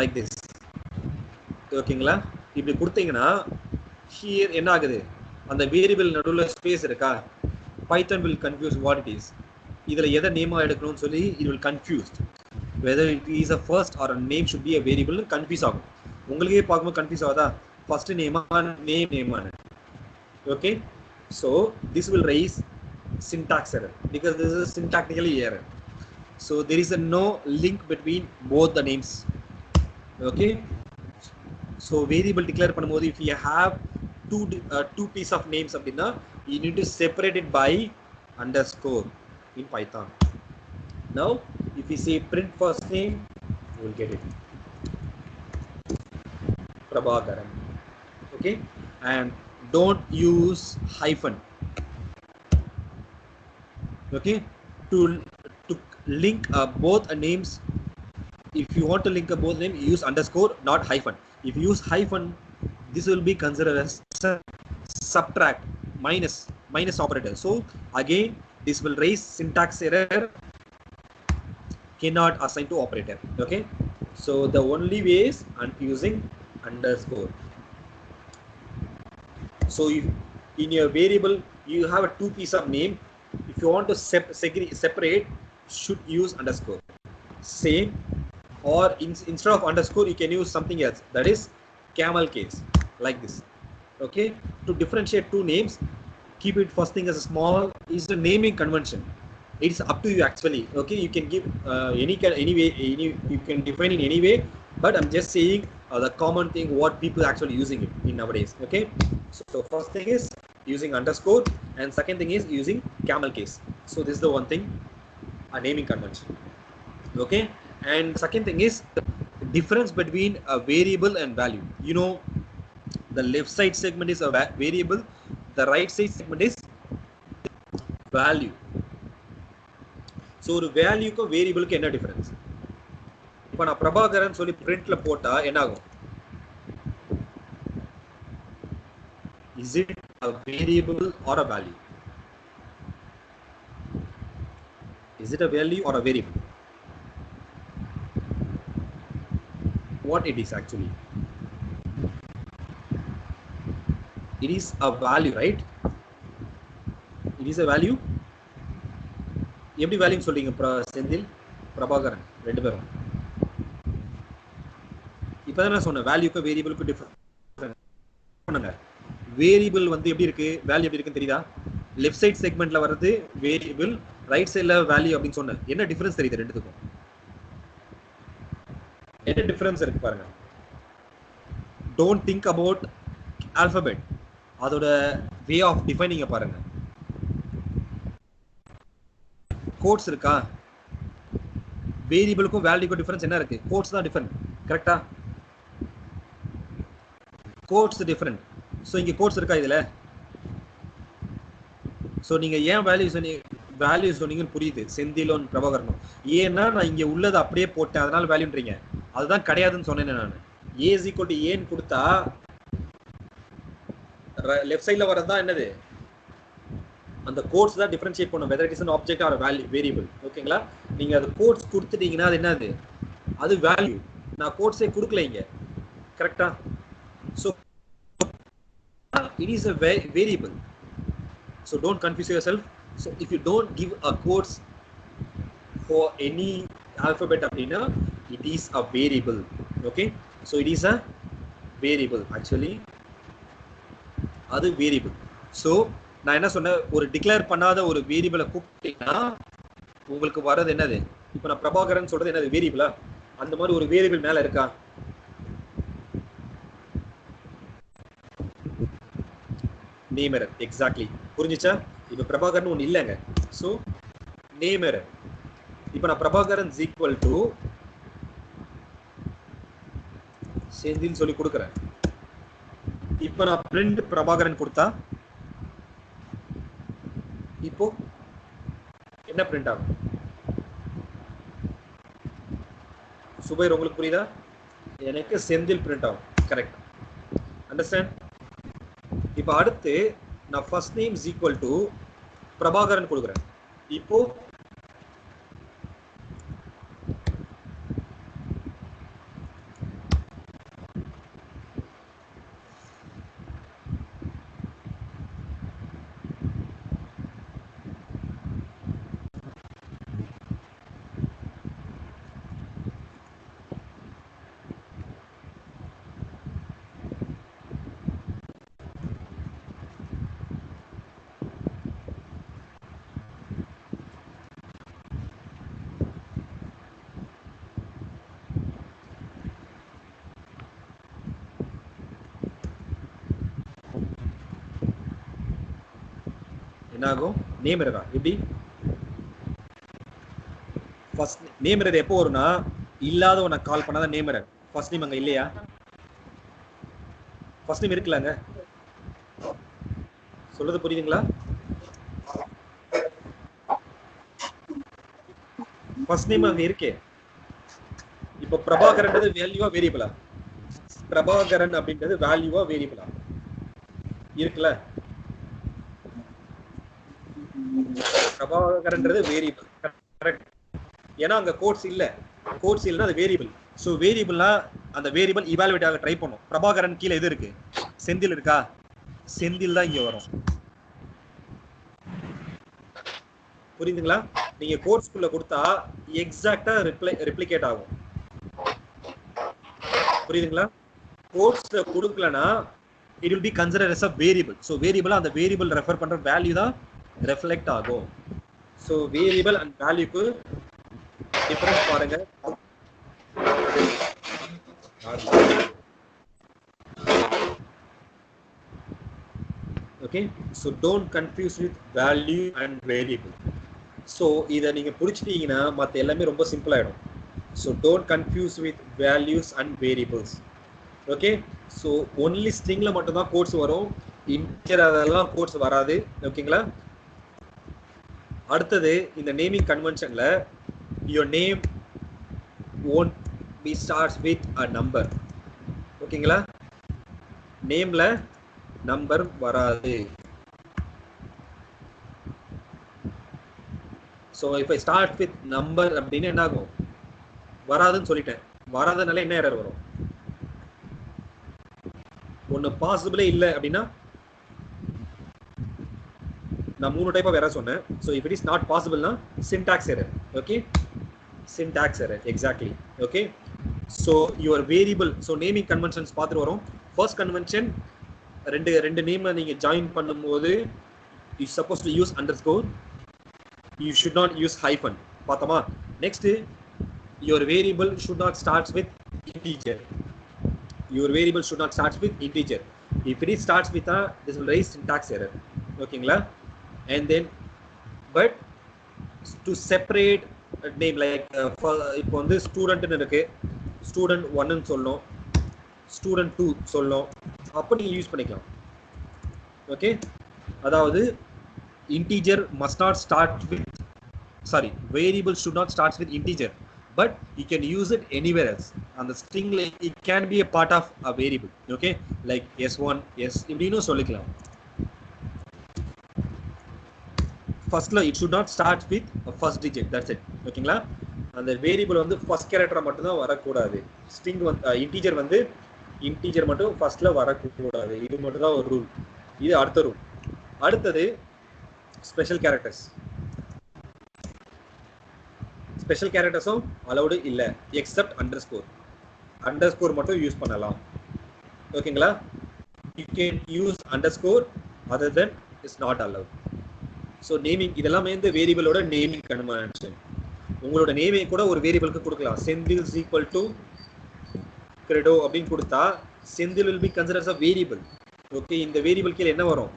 like this. ஓகேங்களா? இப்படி கொடுத்தீங்கன்னா here என்ன ஆகுது? அந்த variable நடுவுல space இருக்கா? Python will confuse what it is. இதுல எதை நேமா எடுக்கணும்னு சொல்லி it will confused. Whether it is a first or a name should be a variable confuse ஆகும். உங்களுக்கே பார்க்கும்போது கன்ஃபியூஸ் ஆகுதா? ஃபர்ஸ்ட் நேமா name. Okay, so this will raise syntax error because this is syntactically error. So there is no link between both the names. Okay, so variable declare பண்ணும்போது if you have two piece of names அப்படின்னா you need to separate it by underscore in Python. Now if you say print first name, you will get it Prabhakaran. Okay, and don't use hyphen. Okay, to link both names, if you want to link both names, use underscore, not hyphen. If you use hyphen, this will be considered as subtract, minus operator. So again this will raise syntax error. cannot assign to operator. Okay, so the only way is using underscore. So if in your variable you have a two piece of name, if you want to separate, should use underscore. Same, or instead of underscore you can use something else, that is camel case, like this. Okay, to differentiate two names, keep it first thing as a small, is the naming convention. It's up to you actually. Okay, you can give any way, you can define in any way, but I'm just saying the common thing what people actually using it in nowadays. Okay, so first thing is using underscore, and second thing is using camel case. So this is the one thing, a naming convention. Okay, and second thing is difference between a variable and value. You know, the left side segment is a variable, the right side segment is value. So ஒரு வேல்யூக்கும் வேரியபிளுக்கு என்ன difference? இப்போ நான் பிரபாகரன் சொல்லி பிரிண்ட்ல போட்டா என்ன ஆகும்? Is it a variable or a value? Is it a value or a variable? What it is actually? It is a value, right? It is a value. எப்படி value சொல்றீங்க செந்தில், பிரபாகரன் ரெண்டு பேரும்? இப்பதான் நான் சொன்னேன் வேல்யூக்கு வேரியபிளுக்கு டிஃபரன்ஸ் பண்ணுங்க. வேரியபிள் வந்து எப்படி இருக்கு, வேல்யூ எப்படி இருக்குன்னு தெரியுதா? லெஃப்ட் சைட் செக்மெண்ட்ல வர்றது வேரியபிள், ரைட் சைடுல வேல்யூ அப்படின்னு சொன்னேன். என்ன டிஃபரன்ஸ் தெரியுது ரெண்டுத்துக்கும்? என்ன டிஃபரன்ஸ் இருக்கு பாருங்க. டோன்ட் திங்க் அபவுட் ஆல்பபெட், அதோட வே ஆஃப் டிஃபைனிங்க பாருங்க. கோட்ஸ் இருக்கா? வேரியபிளுக்கும் வேல்யூக்கும் டிஃபரன்ஸ் என்ன இருக்கு? கோட்ஸ் தான் டிஃபரண்ட், கரெக்டா? Codes different. ஸோ இங்க கோட்ஸ் இருக்கா இதுல? ஸோ நீங்க ஏன் வேல்யூ சொன்னீங்கன்னு புரியுது செந்திலும் பிரபாகரனும். ஏன்னா நான் இங்க உள்ளதை அப்படியே போட்டேன் அதனால வேல்யூன்றீங்க. அதுதான் கிடையாதுன்னு சொன்னேன் நான். ஏ இஸ் ஈக்குவல் டு ஏன்னு கொடுத்தா லெஃப்ட் சைட்ல வரதான் என்னது? அந்த கோட்ஸ் தான் டிஃபரன்ஷியேட் பண்ணும் whether it is an object or a variable. ஓகேங்களா? நீங்க அது கோட்ஸ் கொடுத்துட்டீங்கன்னா அது என்னது? அது வேல்யூ. நான் கோட்ஸே கொடுக்கல இங்க, கரெக்டா? So it is a variable, so don't confuse yourself. So if you don't give a quotes for any alphabet அப்படினா it is a variable. Okay, so it is a variable actually, அது variable. So நான் என்ன சொன்னேன், ஒரு declare பண்ணாத ஒரு வேரியபிளை கூப்பிட்டீங்கன்னா உங்களுக்கு வர்றது என்னது? இப்போ நான் பிரபாகரன் சொல்றது என்னது? வேரியபிளா? அந்த மாதிரி ஒரு வேரியபிள் மேல இருக்கா? Name error. எக்ஸாக்ட்லி, புரிஞ்சுச்சா? இப்போ பிரபாகரன் ஒன்று இல்லைங்க. So name error. இப்போ நான் Prabhakaran is equal to Senthil சொல்லி கொடுக்குறேன். இப்போ நான் பிரிண்ட் பிரபாகரன் கொடுத்தா இப்போ என்ன பிரிண்ட் ஆகும்? சுபைர் உங்களுக்கு புரியுதா? எனக்கு செந்தில் பிரிண்ட் ஆகும், கரெக்ட்? அண்டர்ஸ்டாண்ட்? இப்போ அடுத்து நான் first name is equal to Prabhakaran கொடுக்குறேன். இப்போ ஆகும் நேம் எரரா? எப்படி? ஃபர்ஸ்ட் நேம் எரர் எப்போ வரும்னா, இல்லாதவனை கால் பண்ணாத நேம் எரர். ஃபர்ஸ்ட் நேம் அங்க இல்லையா? ஃபர்ஸ்ட் நேம் இருக்குல்லங்க, சொல்றது புரியுதுங்களா? ஃபர்ஸ்ட் நேம் அங்க இருக்கே. இப்போ பிரபாகரன்றது வேல்யூவா வேரியபிளா? பிரபாகரன் அப்படின்றது வேல்யூவா வேரியபிளா? இருக்குல்ல? பிரபாகரன்றது வேரியபிள், கரெக்ட்? ஏன்னா அங்க கோட்ஸ் இல்ல, கோட்ஸ் இல்லைன்னா அது வேரியபிள். ஸோ வேரியபிள்னா அந்த வேரியபிள் இவாலுவேட் ஆக ட்ரை பண்ணும். பிரபாகரன் கீழே எது இருக்கு, செந்தில் இருக்கா, செந்தில் தான் இங்க வரும். புரியுதுங்களா? நீங்க கோட்ஸ்குள்ள கொடுத்தா எக்ஸாக்டா ரெப்ளிகேட் ஆகும். புரியுதுங்களா? கோட்ஸ் கொடுக்கலனா it will be considered as a variable. So variable அந்த variable ரெஃபர் பண்ற வேல்யூ தான் ரெஃப்ளெக்ட் ஆகும். So variable and value க்கு டிஃபரன்ஸ் பாருங்க. Okay, so don't confuse with value and variable. So இத நீங்க புரிஞ்சிட்டீங்கன்னா மத்த எல்லாமே ரொம்ப சிம்பிள் ஆயிடும். So don't confuse with values and variables. Okay, so only stringல மட்டும் தான் கோட்ஸ் வரும், integer அதெல்லாம் கோட்ஸ் வராது. ஓகேங்களா? அடுத்தது இந்த naming கன்வென்ஷன்ல your name won't be starts with a number. ஓகேங்களா? நேம்ல நம்பர் வராது. So if I start with number அப்படினா என்ன ஆகும், வராதுன்னு சொல்லிட்டேன். வராதனால என்ன எரர் வரும், ஒன்னு பாசிபிளே இல்ல அப்படினா நான் மூணு டைப் ஆஃப் எரர் சொன்னேன். So if it is not possible na syntax error. Okay, syntax error exactly. Okay, so your variable, so naming conventions பார்த்துட்டு வரோம். First convention ரெண்டு நேம் நீங்க ஜாயின் பண்ணும்போது you supposed to use underscore, you should not use hyphen. பார்த்தோமா? Next, your variable should not starts with integer. Your variable should not starts with integer. If it starts with a, this will raise syntax error. ஓகேங்களா? And then but to separate a name like இப்போ வந்து student னு இருக்கு, student 1 னு சொல்லணும், student 2 சொல்லணும், அப்ப நீங்க யூஸ் பண்ணிக்கலாம். ஓகே, அதாவது integer must not start with, sorry, variable should not start with integer, but you can use it anywhere else. And the string it can be a part of a variable. Okay, like s1 s இப்படின்னு சொல்லிக்கலாம். Firstல it should not start with a first digit, that's it. ஓகேங்களா? அந்த variable வந்து first character மட்டும் தான் வரக்கூடாது. String வந்து integer வந்து இன்டிஜர் மட்டும் ஃபர்ஸ்ட்ல வரக்கூடாது. இது மட்டும் தான் ஒரு ரூல். இது அடுத்த ரூல். அடுத்தது ஸ்பெஷல் கேரக்டர்ஸ். ஸ்பெஷல் கேரக்டர்ஸும் அலௌடு இல்ல, எக்ஸப்ட் அண்டர்ஸ்கோர். அண்டர்ஸ்கோர் மட்டும் யூஸ் பண்ணலாம். ஓகேங்களா? you can use underscore, other than is not allowed. So naming இதெல்லாம் வந்து வேரியபிளோட நேமிங் கன்வென்ஷன். உங்களோட நேமை கூட ஒரு வேரியபிளுக்கு கொடுக்கலாம். Senthil is equal to credo அப்படின்னு கொடுத்தா Senthil will be considered as a variable. Okay, இந்த வேரியபிள் கீழ என்ன வரும்,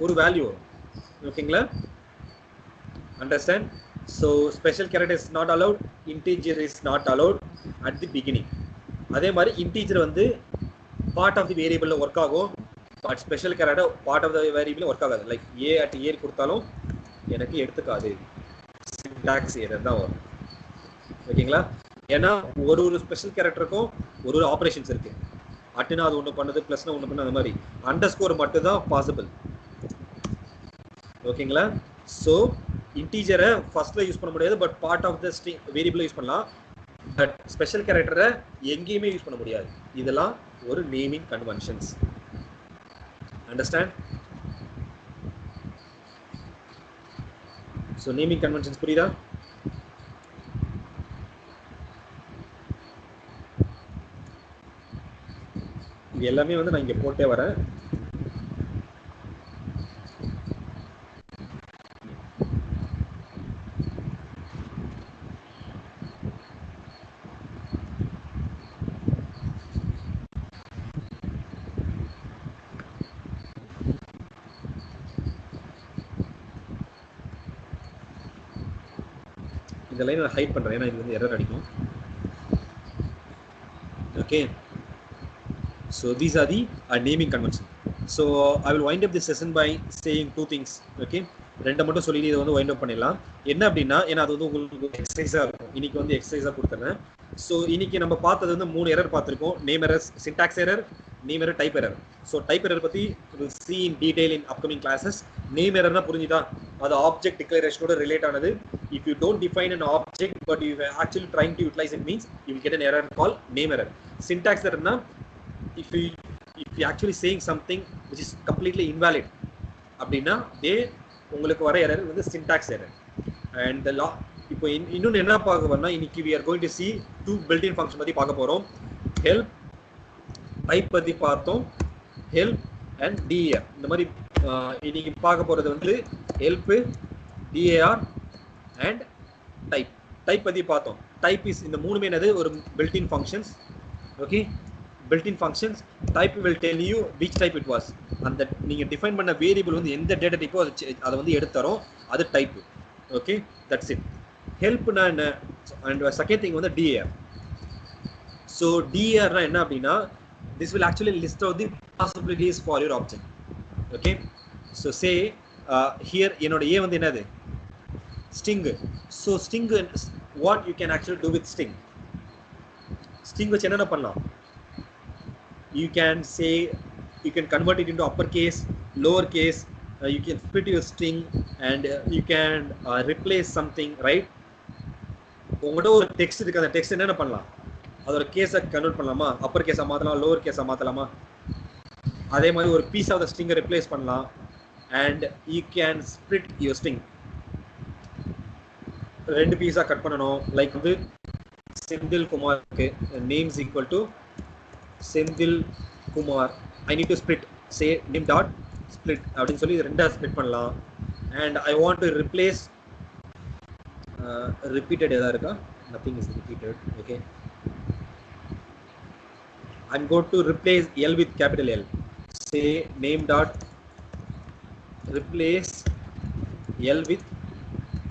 ஒரு வேல்யூ வரும். ஓகேங்களா? Understand? So special character is not allowed, integer is not allowed at the beginning. அதே மாதிரி integer வந்து part of the variable work ஆகும், but special character part of the variable work ஆகாது. லைக் a at a கொடுத்தாலும் எனக்கு எடுத்துக்காது, syntax error தான் வரும். ஓகேங்களா? ஏன்னா ஒரு ஸ்பெஷல் கேரக்டருக்கும் ஒரு ஆபரேஷன்ஸ் இருக்கு. அட்னா அது ஒன்று பண்ணுது, பிளஸ்னா ஒன்று பண்ணு, அந்த மாதிரி அண்டர்ஸ்கோர் மட்டும் தான் பாசிபிள். ஓகேங்களா? ஸோ இன்டீஜரை ஃபர்ஸ்ட்ல யூஸ் பண்ண முடியாது, but part of the string வேரியபிளை யூஸ் பண்ணலாம். பட் ஸ்பெஷல் கேரக்டரை எங்கேயுமே யூஸ் பண்ண முடியாது. இதெல்லாம் ஒரு naming conventions. Understand? So naming conventions புரியுதா? இது எல்லாமே வந்து நான் இங்க போட்டே வரேன். இந்த லைன் நான் ஹைட் பண்றேன், ஏன்னா இது வந்து எரர் அடிக்கும். Okay, so these are the naming convention. So I will wind up this session by saying two things. Okay, ரெண்டு மட்டும் சொல்லி இதை வந்து வைண்ட் அப் பண்ணிடலாம். என்ன அப்படின்னா, ஏன்னா அது வந்து உங்களுக்கு எக்ஸசைஸா இருக்கும். இன்னைக்கு வந்து எக்ஸசைஸா கொடுத்துறேன். ஸோ இன்னைக்கு நம்ம பார்த்தது வந்து 3 எரர் பார்த்துருக்கோம். Name errors, syntax error, name error type error. So type error பற்றி we'll see in detail in upcoming classes. Name எரர்னா புரிஞ்சுதா, அது ஆப்ஜெக்ட் டிக்ளரேஷனோட ரிலேட் ஆனது. If you don't define an object but you are actually trying to utilize it means you will get an error called name error. Syntax error, if you actually saying something which is completely invalid அப்படின்னா உங்களுக்கு வர error வந்து syntax error. And the law இப்போ இன்னொன்று என்ன பார்க்க வரனா, இன்னைக்கு we are going to see two built-in function பற்றி பார்க்க போகிறோம். help type பற்றி பார்த்தோம், help and dir. இந்த மாதிரி இன்னைக்கு பார்க்க போகிறது வந்து help, dir and type. type பற்றி பார்த்தோம். type is இந்த மூணுமே என்னது ஒரு built-in functions. okay, built-in functions. type will tell you which type it was. அந்த நீங்க டிஃபைன் பண்ண வேரியபிள் வந்து எந்த டேட்டா டைப்போ அதை வந்து எடுத்துறோம், அது டைப். Okay, that's it. ஹெல்ப்னா என்ன, அண்ட் செகண்ட் திங் வந்து dir. ஸோ dirனா என்ன அப்படின்னா, this will actually list out the possibilities for your object. okay, so say here என்னோட a வந்து என்னது, string. so string, what you can actually do with string வச்சு என்னென்ன பண்ணலாம், you can say you can convert it into uppercase, lowercase, you can split your string and you can replace something, right? உங்கள்கிட்ட ஒரு text இருக்கு, அந்த text என்னென்ன பண்ணலாம், அதோட கேஸை கன்வெர்ட் பண்ணலாமா, அப்பர் கேஸை மாற்றலாம், லோவர் கேஸை மாற்றலாமா, அதே மாதிரி ஒரு பீஸ் ஆஃப் த ஸ்ட்ரிங்கை ரிப்ளேஸ் பண்ணலாம். And you can split your string, ரெண்டு பீஸாக கட் பண்ணணும். லைக் வந்து செந்தில் குமாருக்கு names equal to Senthil Kumar, I need to split, say name dot split அப்படின்னு சொல்லி ரெண்டாக ஸ்பிளிட் பண்ணலாம். And I want to replace repeated எதா இருக்கா, nothing is repeated. okay, I'm going to replace L with capital L, say name dot replace L with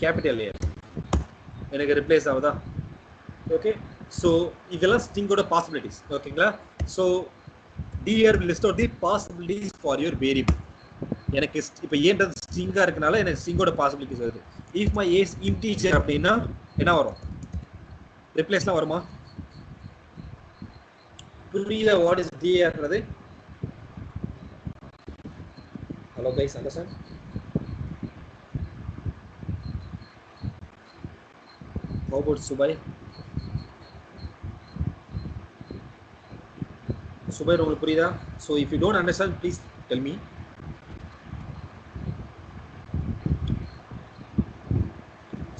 capital L, எனக்கு replace ஆகுதா. okay, so இதெல்லாம் string ஓட possibilities. ஓகேங்களா. so dir will list out the possibilities for your variable. எனக்கு இப்போ ஏன்றது ஸ்ட்ரிங்கா இருக்கனால எனக்கு ஸ்ட்ரிங்கோட பாசிபிலிட்டிஸ் வருது. இஃப் மை ஏஸ் இன்டீஜர் அப்படின்னா என்ன வரும், ரிப்ளேஸ்லாம் வருமா, புரியல வாட் இஸ் dirன்றது. Hello guys, understand? how about Subai? Subai உங்களுக்கு புரியுதா? so if you don't understand please tell me.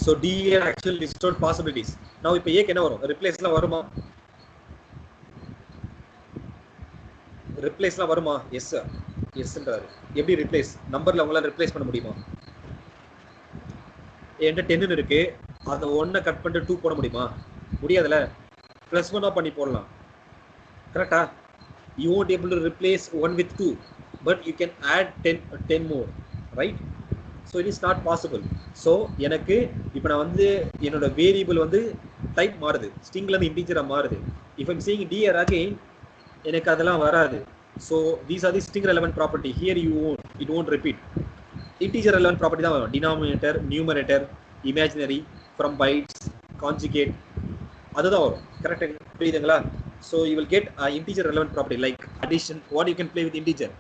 So dir actually lists out possibilities. Now இப்போ ஏக்கு என்ன வரும், ரிப்ளேஸ்லாம் வருமா, ரிப்ளேஸ்லாம் வருமா, எஸ் எஸ்ன்றாரு. எப்படி ரிப்ளேஸ், நம்பர்ல உங்களால ரிப்ளேஸ் பண்ண முடியுமா, என்கிட்ட 10 இருக்கு, அந்த 1 கட் பண்ணிட்டு 2 போட முடியுமா, முடியாதுல, +1 பண்ணி போடலாம். கரெக்டா? you won't able to replace 1 with 2 but you can add 10 more, right? so it is not possible. so எனக்கு இப்போ நான் வந்து என்னோட வேரியபிள் வந்து டைப் மாறுது, ஸ்ட்ரிங்ல இருந்து இன்டிஜரா மாறுது. if I'm saying dir again எனக்கு அதெல்லாம் வராது. so these are the string relevant property. here it won't repeat. integer relevant property தான் வரும், denominator, numerator, imaginary, from bytes, conjugate, அதுதான் வரும். கரெக்ட், புரியுதுங்களா? so you will get integer relevant property like addition. what you can play with integer,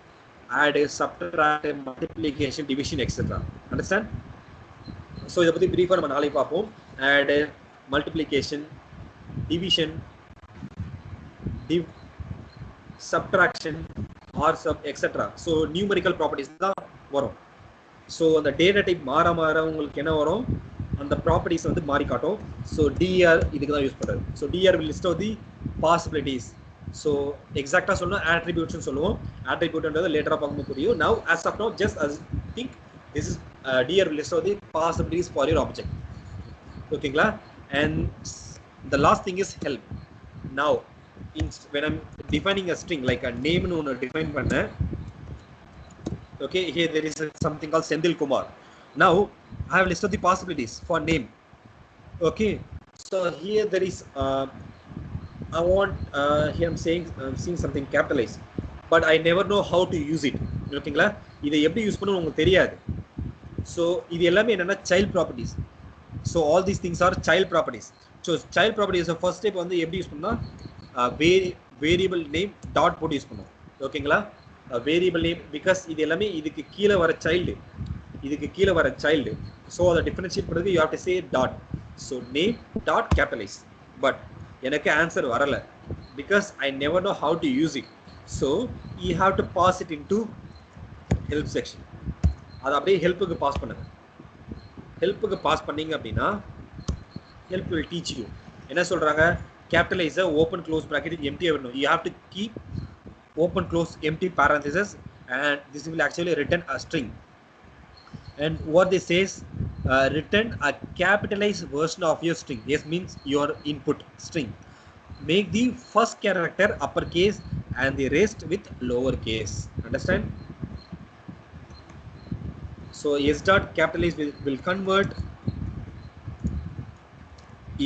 add, subtract, multiplication, division, etc. understand? so இத பத்தி பிரீஃபா நம்ம நாளைக்கு பார்ப்போம். add, multiplication, division, subtraction, or sub, etc. so numerical properties தான் வரும். so அந்த data type மாற உங்களுக்கு என்ன வரும், அந்த ப்ராப்பர்ட்டிஸ் வந்து மாறி காட்டும். so dir இதுக்கு தான் யூஸ் பண்றது. so dir will list out the possibilities. so எக்ஸாக்ட்டா சொன்னா attributes னு சொல்லுவோம். attributeன்றது லேட்டரா பார்க்கும்போது புரியும். now as of now just as think this is dir will list out the possibilities for your object. ஓகேங்களா? and the last thing is help. now when I'm defining a string like a name னு ஒன்னு define பண்ணேன். okay, here there is something called Sendil Kumar. now I have listed the possibilities for name. okay, so here there is I want here I'm seeing something capitalized but I never know how to use it. ஓகேங்களா? இதை எப்படி use பண்ணனும் உங்களுக்கு தெரியாது. so இது எல்லாமே என்னன்னா child properties. so all these things are child properties. so child properties first step வந்து எப்படி யூஸ் பண்ணா variable name dot போட்டு யூஸ் பண்ணுவோம். ஓகேங்களா வேரியபிள் நேம் பிகாஸ் இது எல்லாமே இதுக்கு கீழே வர சைல்டு ஸோ அதை டிஃபரன்ஷியேட் பண்ணுறது you have to say dot so name dot capitalize but எனக்கு ஆன்சர் வரல because I never know how to use it so you have to pass it in to help section அதை அப்படியே ஹெல்ப்புக்கு pass பண்ணுங்க ஹெல்ப்புக்கு pass பண்ணீங்க அப்படின்னா help will teach you என்ன சொல்கிறாங்க capitalize open close bracket empty no you have to keep open close empty parenthesis and this will actually return a string and what this says return a capitalized version of your string yes means your input string make the first character uppercase and the rest with lowercase understand so s dot capitalize will convert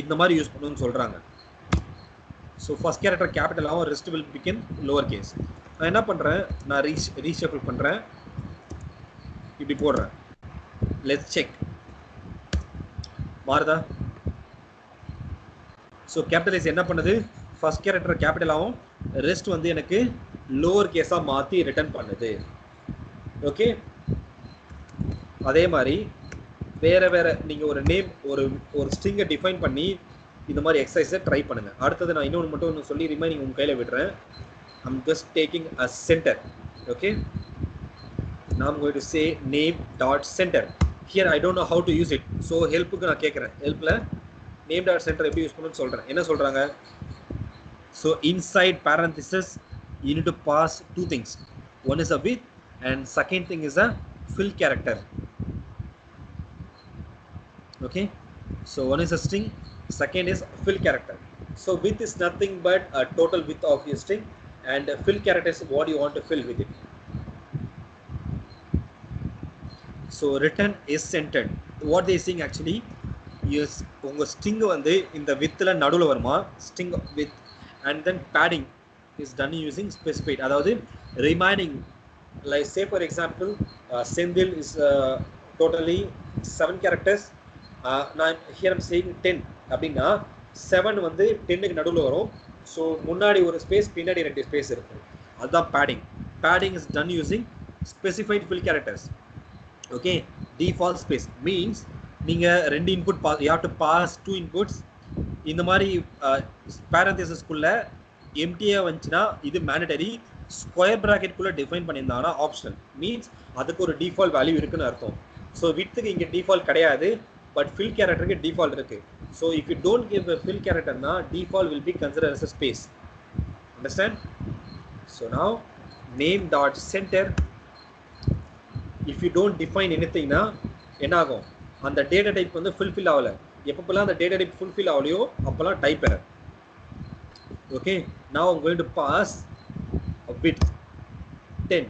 இந்த மாதிரி use பண்ணனும்னு சொல்றாங்க so first character capital ஆகும் rest will begin lower case நான் என்ன பண்றேன் நான் ரீஷஃபிள் பண்றேன் இப்படி போடுறேன் let's check மாறுதா so capitalize என்ன பண்ணுது first character capital ஆகும் rest வந்து எனக்கு lower case ஆ மாத்தி ரிட்டர்ன் பண்ணுது ஓகே அதே மாதிரி வேற நீங்க ஒரு நேம் ஒரு ஸ்ட்ரிங்கை டிஃபைன் பண்ணி இந்த மாதிரி எக்ஸசைஸை ட்ரை பண்ணுங்க அடுத்தது நான் இன்னொன்று மட்டும் சொல்லி ரிமைனிங் உங்க கையில் விடுறேன் I'm just taking a center okay now I'm going to say name dot center here I don't know how to use it so helpக்கு நான் கேட்குறேன் ஹெல்ப்ல name dot center எப்படி யூஸ் பண்ணணும்னு சொல்றேன் என்ன சொல்றாங்க so inside parenthesis you need to pass two things one is a with and second thing is a fill character okay so one is a string second is fill character so with is nothing but a total width of your string and fill character is what you want to fill with it so return is centered what they saying actually is unga string வந்து இந்த widthல நடுவுல வருமா string width and then padding is done using specified அதாவது remaining like say for example Sendil is totally 7 characters நான் here I'm saying 10 அப்படின்னா 7 வந்து 10 க்கு நடுவுல வரும் ஸோ முன்னாடி ஒரு ஸ்பேஸ் பின்னாடி 2 ஸ்பேஸ் இருக்கும் அதுதான் padding is done using specified fill characters okay default space means நீங்க ரெண்டு input you have to pass two inputs இந்த மாதிரி parenthesis குள்ள empty-ஆ வந்துச்சுனா இது mandatory ஸ்கொயர் பிராக்கெட் குள்ள டிஃபைன் பண்ணிருந்தானா ஆப்ஷனல் மீன்ஸ் அதுக்கு ஒரு டிஃபால்ட் வேல்யூ இருக்குன்னு அர்த்தம் ஸோ விட்த்துக்கு இங்க டிஃபால்ட் கிடையாது but fill character ke default irukku so if you don't give a fill character na default will be considered as a space understand so now name dot center if you don't define anything na enna agum and the data type vandu fulfill avala eppopala and data type fulfill avaliyo appala type error okay now I'm going to pass a width 10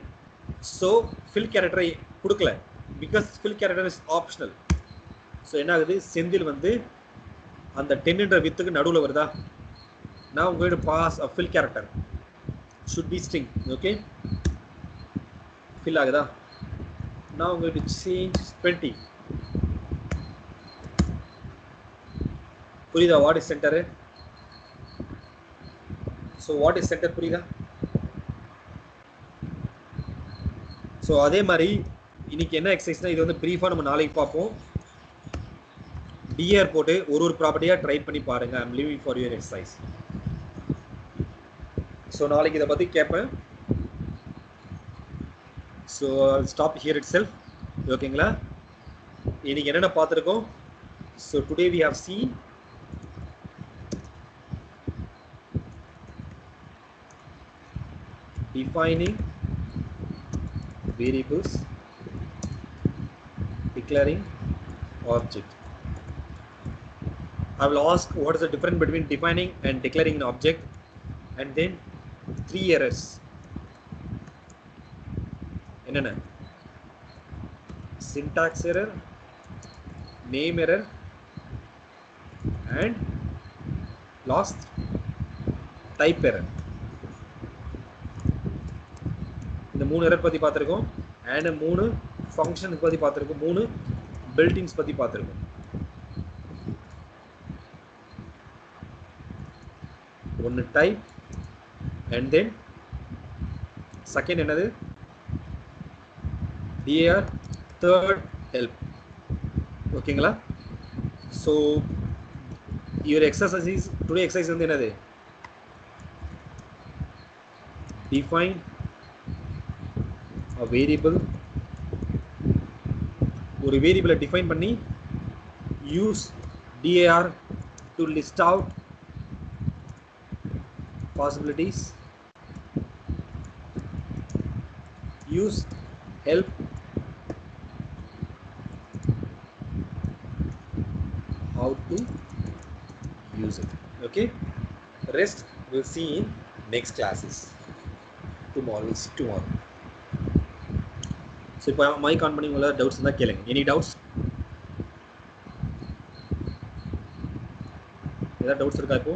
so fill character kudukala because fill character is optional so என்ன ஆகுது செந்தில் வந்து அந்த 10 என்ற வித்துக்கு நடுவுல வருதா now I'm going to pass a fill character should be string okay fill ஆகுதா now I'm going to change 20 புரியுதா what is center so what is center புரியுதா so அதே மாதிரி இன்னைக்கு என்ன எக்ஸசைஸ்னா இது வந்து பிரீஃபா நம்ம நாளைக்கு பார்ப்போம் DR போட்டு ஒரு ப்ராப்பர்ட்டியா ட்ரை பண்ணி பாருங்க I'm leaving for your exercise so நாளைக்கு இத பத்தி கேப்பேன் so I'll stop here itself ஓகேங்களா இன்னைக்கு என்னென்ன பார்த்திருக்கோம் so today we have seen defining variables declaring object I will ask what is the difference between defining and declaring an object and then 3 errors enna syntax error name error and last type error இந்த மூணு error பத்தி பார்த்திருக்கோம் and மூணு functions பத்தி பார்த்திருக்கோம் மூணு built-ins பத்தி பார்த்திருக்கோம் one type and then second என்னது DAR தேர்ட் ஹெல்ப் ஓகேங்களா so your exercise today exercise வந்து என்னது define a variable ஒரு வேரியபிளை டிஃபைன் பண்ணி use DAR to list out possibilities use help how to use it okay rest we'll see in next classes tomorrow so இப்போ mic on பண்ணி உங்களோட doubts இருந்தால் கேளுங்க any doubts ஏதாவது டவுட்ஸ் இருக்கா இப்போ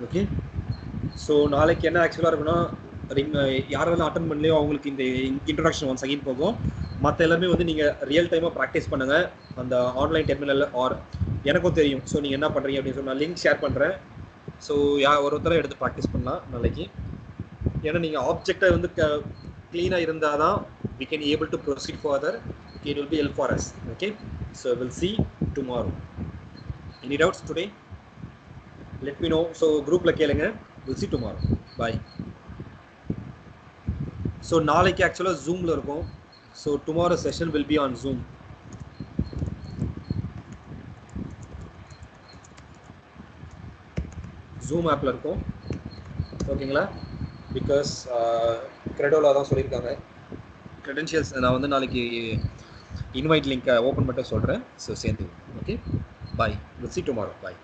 ஓகே ஸோ நாளைக்கு என்ன ஆக்சுவலாக இருக்குன்னா யாரெல்லாம் அட்டன் பண்ணலையோ அவங்களுக்கு இந்த இன்ட்ரடக்ஷன் ஒன்ஸ் அகைன் போகும் மற்ற எல்லாமே வந்து நீங்கள் ரியல் டைமாக ப்ராக்டிஸ் பண்ணுங்கள் அந்த ஆன்லைன் டெர்மினலில் ஆர் எனக்கும் தெரியும் ஸோ நீங்கள் என்ன பண்ணுறீங்க அப்படின்னு சொல்லி நான் லிங்க் ஷேர் பண்ணுறேன் ஸோ ஒருத்தரை எடுத்து ப்ராக்டிஸ் பண்ணலாம் நாளைக்கு ஏன்னா நீங்கள் ஆப்ஜெக்டை வந்து க்ளீனாக இருந்தால் தான் we can able to proceed further it will be help for us okay so we'll see tomorrow any doubts today let me know so group la kelunga we'll see tomorrow bye so நாளைக்கு actually zoom la irukom so tomorrow session will be on zoom zoom app la irukom ஓகேங்களா because credola தான் சொல்லிருக்காங்க credentials நான் வந்து நாளைக்கு invite link open பண்ணி சொல்றேன் so சேர்ந்து okay bye we'll see tomorrow bye